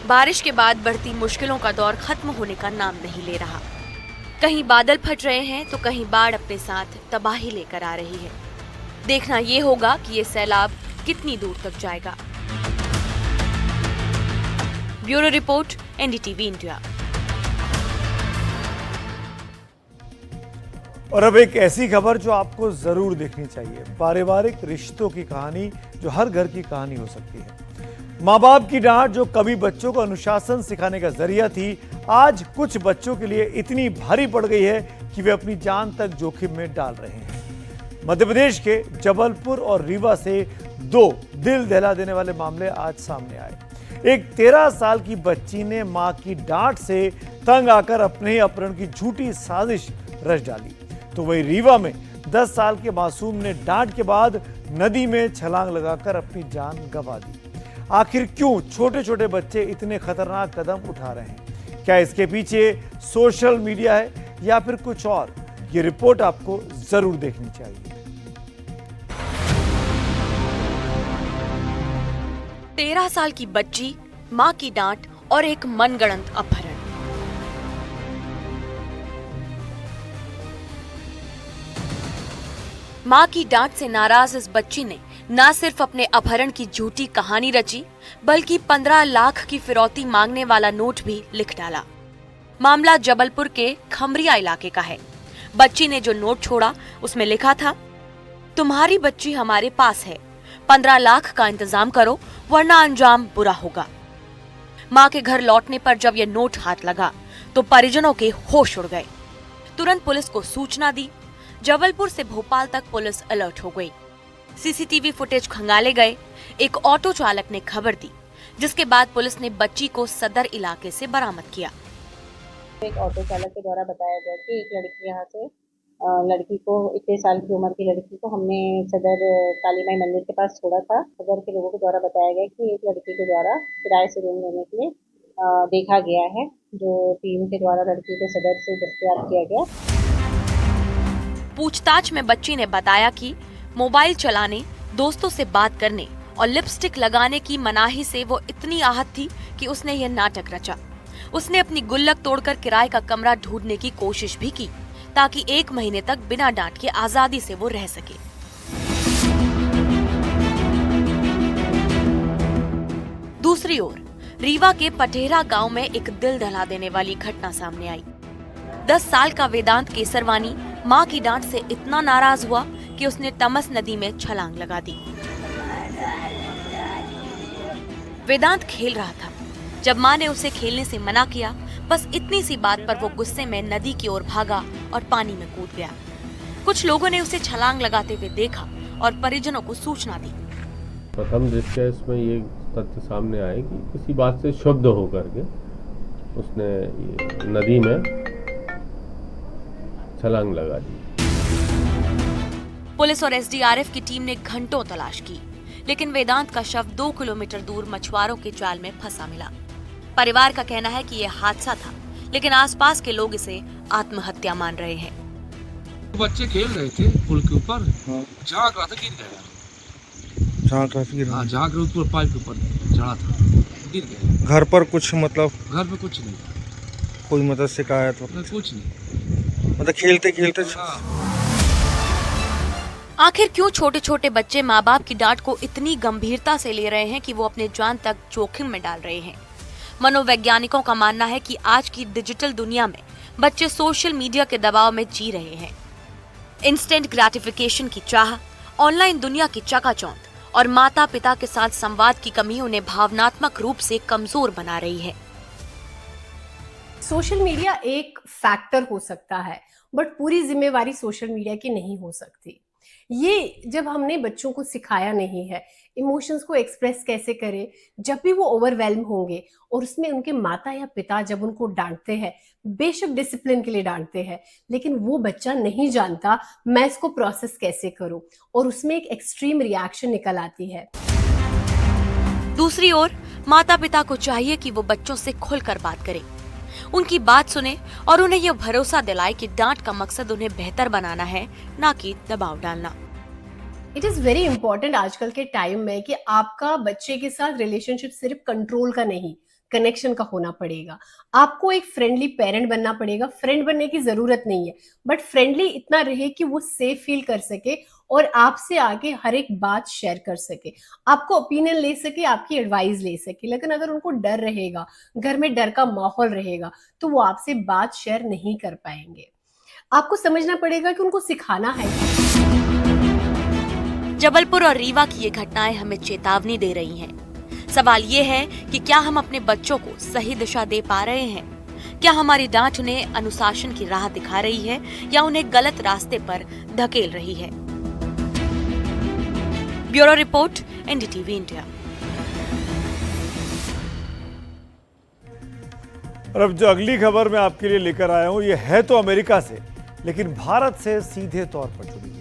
बारिश के बाद बढ़ती मुश्किलों का दौर खत्म होने का नाम नहीं ले रहा। कहीं बादल फट रहे हैं तो कहीं बाढ़ अपने साथ तबाही लेकर आ रही है। देखना ये होगा कि ये सैलाब कितनी दूर तक जाएगा। Bureau report, NDTV India. और अब एक ऐसी खबर जो आपको जरूर देखनी चाहिए। पारिवारिक रिश्तों की कहानी जो हर घर की कहानी हो सकती है। माँ बाप की डांट जो कभी बच्चों को अनुशासन सिखाने का जरिया थी, आज कुछ बच्चों के लिए इतनी भारी पड़ गई है कि वे अपनी जान तक जोखिम में डाल रहे हैं। मध्य प्रदेश के जबलपुर और रीवा से दो दिल दहला देने वाले मामले आज सामने आए। एक 13 साल की बच्ची ने मां की डांट से तंग आकर अपने ही अपहरण की झूठी साजिश रच डाली, तो वही रीवा में 10 साल के मासूम ने डांट के बाद नदी में छलांग लगाकर अपनी जान गंवा दी। आखिर क्यों छोटे छोटे बच्चे इतने खतरनाक कदम उठा रहे हैं? क्या इसके पीछे सोशल मीडिया है या फिर कुछ और? ये रिपोर्ट आपको जरूर देखनी चाहिए। 13 साल की बच्ची, मां की डांट और एक मनगढ़ंत अपहरण। मां की डांट से नाराज इस बच्ची ने न सिर्फ अपने अपहरण की झूठी कहानी रची, बल्कि 15 लाख की फिरौती मांगने वाला नोट भी लिख डाला। मामला जबलपुर के खमरिया इलाके का है। बच्ची ने जो नोट छोड़ा उसमें लिखा था, तुम्हारी बच्ची हमारे पास है, 15 लाख का इंतजाम करो वरना अंजाम बुरा होगा। मां के घर लौटने पर जब यह नोट हाथ लगा तो परिजनों के होश उड़ गए। तुरंत पुलिस को सूचना दी। जबलपुर से भोपाल तक पुलिस अलर्ट हो गई। सीसीटीवी फुटेज खंगाले गए। एक ऑटो चालक ने खबर दी, जिसके बाद पुलिस ने बच्ची को सदर इलाके से बरामद किया। एक ऑटो चालक के द्वारा बताया गया कि एक लड़की यहाँ से लड़की को 21 साल की उम्र की लड़की को हमने सदर काली माई मंदिर के पास छोड़ा था। सदर के लोगों के द्वारा बताया गया कि एक लड़की के द्वारा किराए से रूम लेने के लिए देखा गया है, जो टीम के द्वारा लड़की को सदर से दस्तयाब किया गया। पूछताछ में बच्ची ने बताया कि मोबाइल चलाने, दोस्तों से बात करने और लिपस्टिक लगाने की मनाही से वो इतनी आहत थी कि उसने यह नाटक रचा। उसने अपनी गुल्लक तोड़कर किराए का कमरा ढूंढने की कोशिश भी की, ताकि 1 महीने तक बिना डांट के आजादी से वो रह सके। दूसरी ओर रीवा के पटेरा गांव में एक दिल दहला देने वाली घटना सामने आई। 10 साल का वेदांत केसरवानी मां की डांट से इतना नाराज हुआ कि उसने तमस नदी में छलांग लगा दी। वेदांत खेल रहा था। जब मां ने उसे खेलने से मना किया, बस इतनी सी बात पर वो गुस्से में नदी की ओर भागा और पानी में कूद गया। कुछ लोगों ने उसे छलांग लगाते हुए देखा और परिजनों को सूचना दी। प्रथम दृष्टया इसमें ये तथ्य सामने आए कि किसी बात से क्षुब्ध होकर के उसने नदी में छलांग लगा दी। पुलिस और एसडीआरएफ की टीम ने घंटों तलाश की, लेकिन वेदांत का शव 2 किलोमीटर दूर मछुआरों के जाल में फंसा मिला। परिवार का कहना है कि यह हादसा था, लेकिन आसपास के लोग इसे आत्महत्या मान रहे हैं। बच्चे खेल रहे थे पुल के ऊपर, झांक रहा था, गिर गया। झांक रहा ऊपर पाइप के ऊपर चढ़ा था, गिर गया। घर पर कुछ मतलब? घर में कुछ नहीं, कोई मतलब शिकायत? कुछ नहीं, मतलब खेलते खेलते। आखिर क्यों छोटे छोटे बच्चे माँ बाप की डांट को इतनी गंभीरता से ले रहे हैं कि वो अपने जान तक जोखिम में डाल रहे हैं? मनोवैज्ञानिकों का मानना है कि आज की डिजिटल दुनिया में बच्चे सोशल मीडिया के दबाव में जी रहे हैं। इंस्टेंट ग्रेटिफिकेशन की चाह, ऑनलाइन दुनिया की चकाचौंध और माता पिता के साथ संवाद की कमी उन्हें भावनात्मक रूप से कमजोर बना रही है। सोशल मीडिया एक फैक्टर हो सकता है, बट पूरी जिम्मेवारी सोशल मीडिया की नहीं हो सकती। ये जब हमने बच्चों को सिखाया नहीं है इमोशंस को एक्सप्रेस कैसे करें, जब भी वो ओवरवेल्म होंगे और उसमें उनके माता या पिता जब उनको डांटते हैं, बेशक डिसिप्लिन के लिए डांटते हैं, लेकिन वो बच्चा नहीं जानता मैं इसको प्रोसेस कैसे करूं और उसमें एक एक्सट्रीम रिएक्शन निकल आती है। दूसरी ओर माता पिता को चाहिए कि वो बच्चों से खुलकर बात करें, उनकी बात सुने और उन्हें यह भरोसा दिलाए कि डांट का मकसद उन्हें बेहतर बनाना है, ना कि दबाव डालना। इट इज़ वेरी इंपॉर्टेंट आजकल के टाइम में कि आपका बच्चे के साथ रिलेशनशिप सिर्फ कंट्रोल का नहीं, कनेक्शन का होना पड़ेगा। आपको एक फ्रेंडली पेरेंट बनना पड़ेगा। फ्रेंड बनने की जरूरत नहीं है, बट फ्रेंडली इतना रहे कि वो सेफ फील कर सके और आपसे आके हर एक बात शेयर कर सके, आपको ओपिनियन ले सके, आपकी एडवाइस ले सके। लेकिन अगर उनको डर रहेगा, घर में डर का माहौल रहेगा, तो वो आपसे बात शेयर नहीं कर पाएंगे। आपको समझना पड़ेगा कि उनको सिखाना है। जबलपुर और रीवा की ये घटनाएं हमें चेतावनी दे रही हैं। सवाल ये है कि क्या हम अपने बच्चों को सही दिशा दे पा रहे हैं? क्या हमारी डांट उन्हें अनुशासन की राह दिखा रही है या उन्हें गलत रास्ते पर धकेल रही है? Bureau report, NDTV India. और अब जो अगली खबर मैं आपके लिए लेकर आया हूं, ये है तो अमेरिका से, लेकिन भारत से सीधे तौर पर जुड़ी हुई।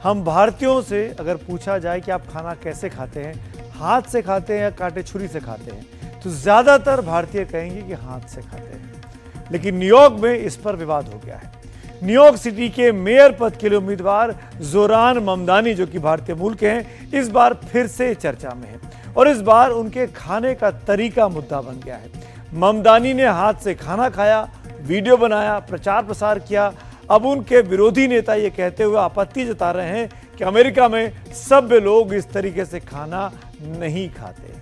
हम भारतीयों से अगर पूछा जाए कि आप खाना कैसे खाते हैं, हाथ से खाते हैं या कांटे छुरी से खाते हैं, तो ज्यादातर भारतीय कहेंगे कि हाथ से खाते हैं। लेकिन न्यूयॉर्क में इस पर विवाद हो गया है। न्यूयॉर्क सिटी के मेयर पद के लिए उम्मीदवार जोरान ममदानी, जो कि भारतीय मूल के हैं, इस बार फिर से चर्चा में है और इस बार उनके खाने का तरीका मुद्दा बन गया है। ममदानी ने हाथ से खाना खाया, वीडियो बनाया, प्रचार प्रसार किया। अब उनके विरोधी नेता ये कहते हुए आपत्ति जता रहे हैं कि अमेरिका में सभ्य लोग इस तरीके से खाना नहीं खाते।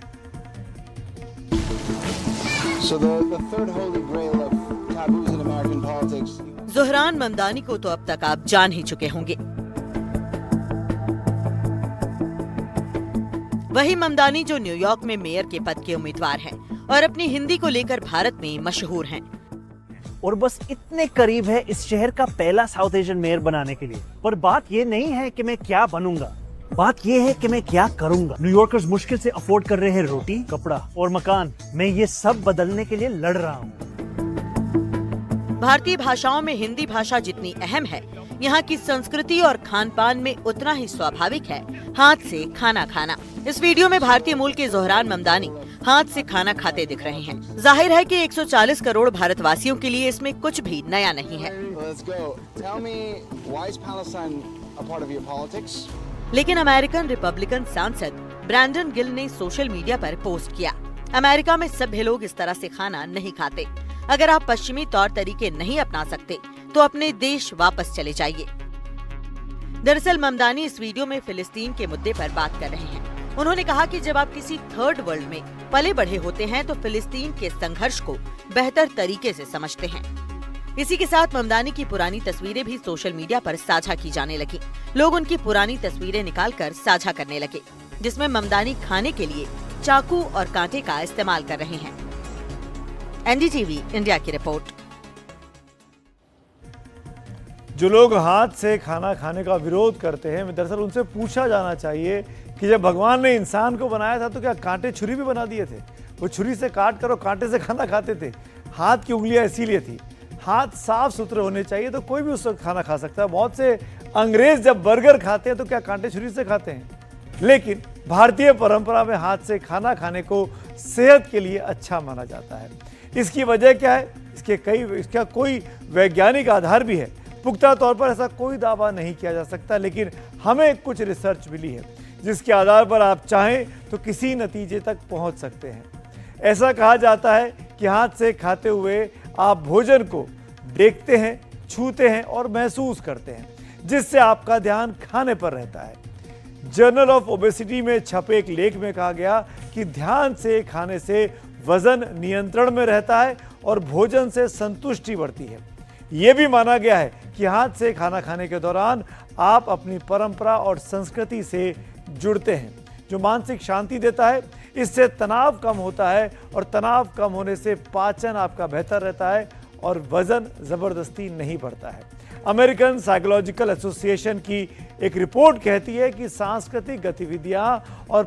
जोहरान ममदानी को तो अब तक आप जान ही चुके होंगे। वही ममदानी जो न्यूयॉर्क में मेयर के पद के उम्मीदवार हैं और अपनी हिंदी को लेकर भारत में मशहूर हैं। और बस इतने करीब है इस शहर का पहला साउथ एशियन मेयर बनाने के लिए। पर बात ये नहीं है कि मैं क्या बनूंगा, बात ये है कि मैं क्या करूंगा। न्यूयॉर्कर्स मुश्किल से अफोर्ड कर रहे हैं रोटी, कपड़ा और मकान। मैं ये सब बदलने के लिए लड़ रहा हूँ। भारतीय भाषाओं में हिंदी भाषा जितनी अहम है, यहाँ की संस्कृति और खान पान में उतना ही स्वाभाविक है हाथ से खाना खाना। इस वीडियो में भारतीय मूल के जोहरान ममदानी हाथ से खाना खाते दिख रहे हैं। जाहिर है कि 140 करोड़ भारतवासियों के लिए इसमें कुछ भी नया नहीं है। लेकिन अमेरिकन रिपब्लिकन सांसद ब्रैंडन गिल ने सोशल मीडिया पर पोस्ट किया, अमेरिका में सभ्य लोग इस तरह से खाना नहीं खाते। अगर आप पश्चिमी तौर तरीके नहीं अपना सकते तो अपने देश वापस चले जाइए। दरअसल ममदानी इस वीडियो में फिलिस्तीन के मुद्दे पर बात कर रहे हैं। उन्होंने कहा कि जब आप किसी थर्ड वर्ल्ड में पले बढ़े होते हैं तो फिलिस्तीन के संघर्ष को बेहतर तरीके से समझते हैं। इसी के साथ ममदानी की पुरानी तस्वीरें भी सोशल मीडिया पर साझा की जाने लगी। लोग उनकी पुरानी तस्वीरें निकालकर साझा करने लगे, जिसमें ममदानी खाने के लिए चाकू और कांटे का इस्तेमाल कर रहे हैं। एनडीटीवी इंडिया की रिपोर्ट। जो लोग हाथ से खाना खाने का विरोध करते हैं, दरअसल उनसे पूछा जाना चाहिए कि जब भगवान ने इंसान को बनाया था तो क्या कांटे छुरी भी बना दिए थे? वो छुरी से काट कर और कांटे से खाना खाते थे। हाथ की उंगलियां इसीलिए थी। हाथ साफ सुथरे होने चाहिए तो कोई भी उस वक्त खाना खा सकता है। बहुत से अंग्रेज जब बर्गर खाते हैं तो क्या कांटे छुरी से खाते हैं? लेकिन भारतीय परंपरा में हाथ से खाना खाने को सेहत के लिए अच्छा माना जाता है। इसकी वजह क्या है? इसका कोई वैज्ञानिक आधार भी है। पुख्ता तौर पर ऐसा कोई दावा नहीं किया जा सकता, लेकिन हमें कुछ रिसर्च मिली है जिसके आधार पर आप चाहें तो किसी नतीजे तक पहुंच सकते हैं। ऐसा कहा जाता है कि हाथ से खाते हुए आप भोजन को देखते हैं, छूते हैं और महसूस करते हैं, जिससे आपका ध्यान खाने पर रहता है। जर्नल ऑफ ओबेसिटी में छपे एक लेख में कहा गया कि ध्यान से खाने से वजन नियंत्रण में रहता है और भोजन से संतुष्टि बढ़ती है। यह भी माना गया है कि हाथ से खाना खाने के दौरान आप अपनी परंपरा और संस्कृति से जुड़ते हैं, जो मानसिक शांति देता है। इससे तनाव कम होता है और तनाव कम होने से पाचन आपका बेहतर रहता है और वजन जबरदस्ती नहीं बढ़ता है। अमेरिकन साइकोलॉजिकल एसोसिएशन की एक रिपोर्ट कहती है कि सांस्कृतिक गतिविधियां और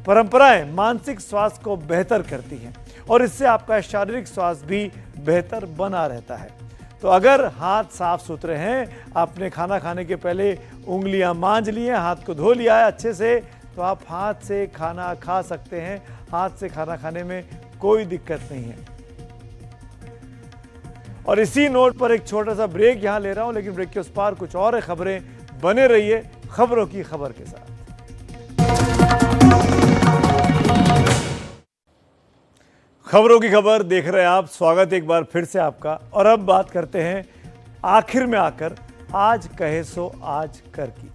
परंपराएं मानसिक स्वास्थ्य को बेहतर करती हैं और इससे आपका शारीरिक स्वास्थ्य भी बेहतर बना रहता है। तो अगर हाथ साफ सुथरे हैं, आपने खाना खाने के पहले उंगलियां मांज ली हैं, हाथ को धो लिया है अच्छे से, तो आप हाथ से खाना खा सकते हैं। हाथ से खाना खाने में कोई दिक्कत नहीं है। और इसी नोट पर एक छोटा सा ब्रेक यहां ले रहा हूं, लेकिन ब्रेक के उस पार कुछ और खबरें। बने रहिए खबरों की खबर के साथ। खबरों की खबर देख रहे हैं आप, स्वागत एक बार फिर से आपका। और अब बात करते हैं आखिर में आकर आज कहे सो आज कर की।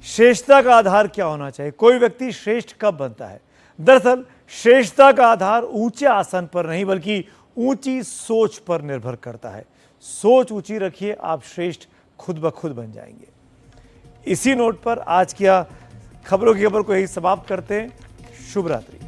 श्रेष्ठता का आधार क्या होना चाहिए? कोई व्यक्ति श्रेष्ठ कब बनता है? दरअसल श्रेष्ठता का आधार ऊंचे आसन पर नहीं बल्कि ऊंची सोच पर निर्भर करता है। सोच ऊंची रखिए, आप श्रेष्ठ खुद ब खुद बन जाएंगे। इसी नोट पर आज की खबरों की खबर को यही समाप्त करते हैं। शुभ रात्रि।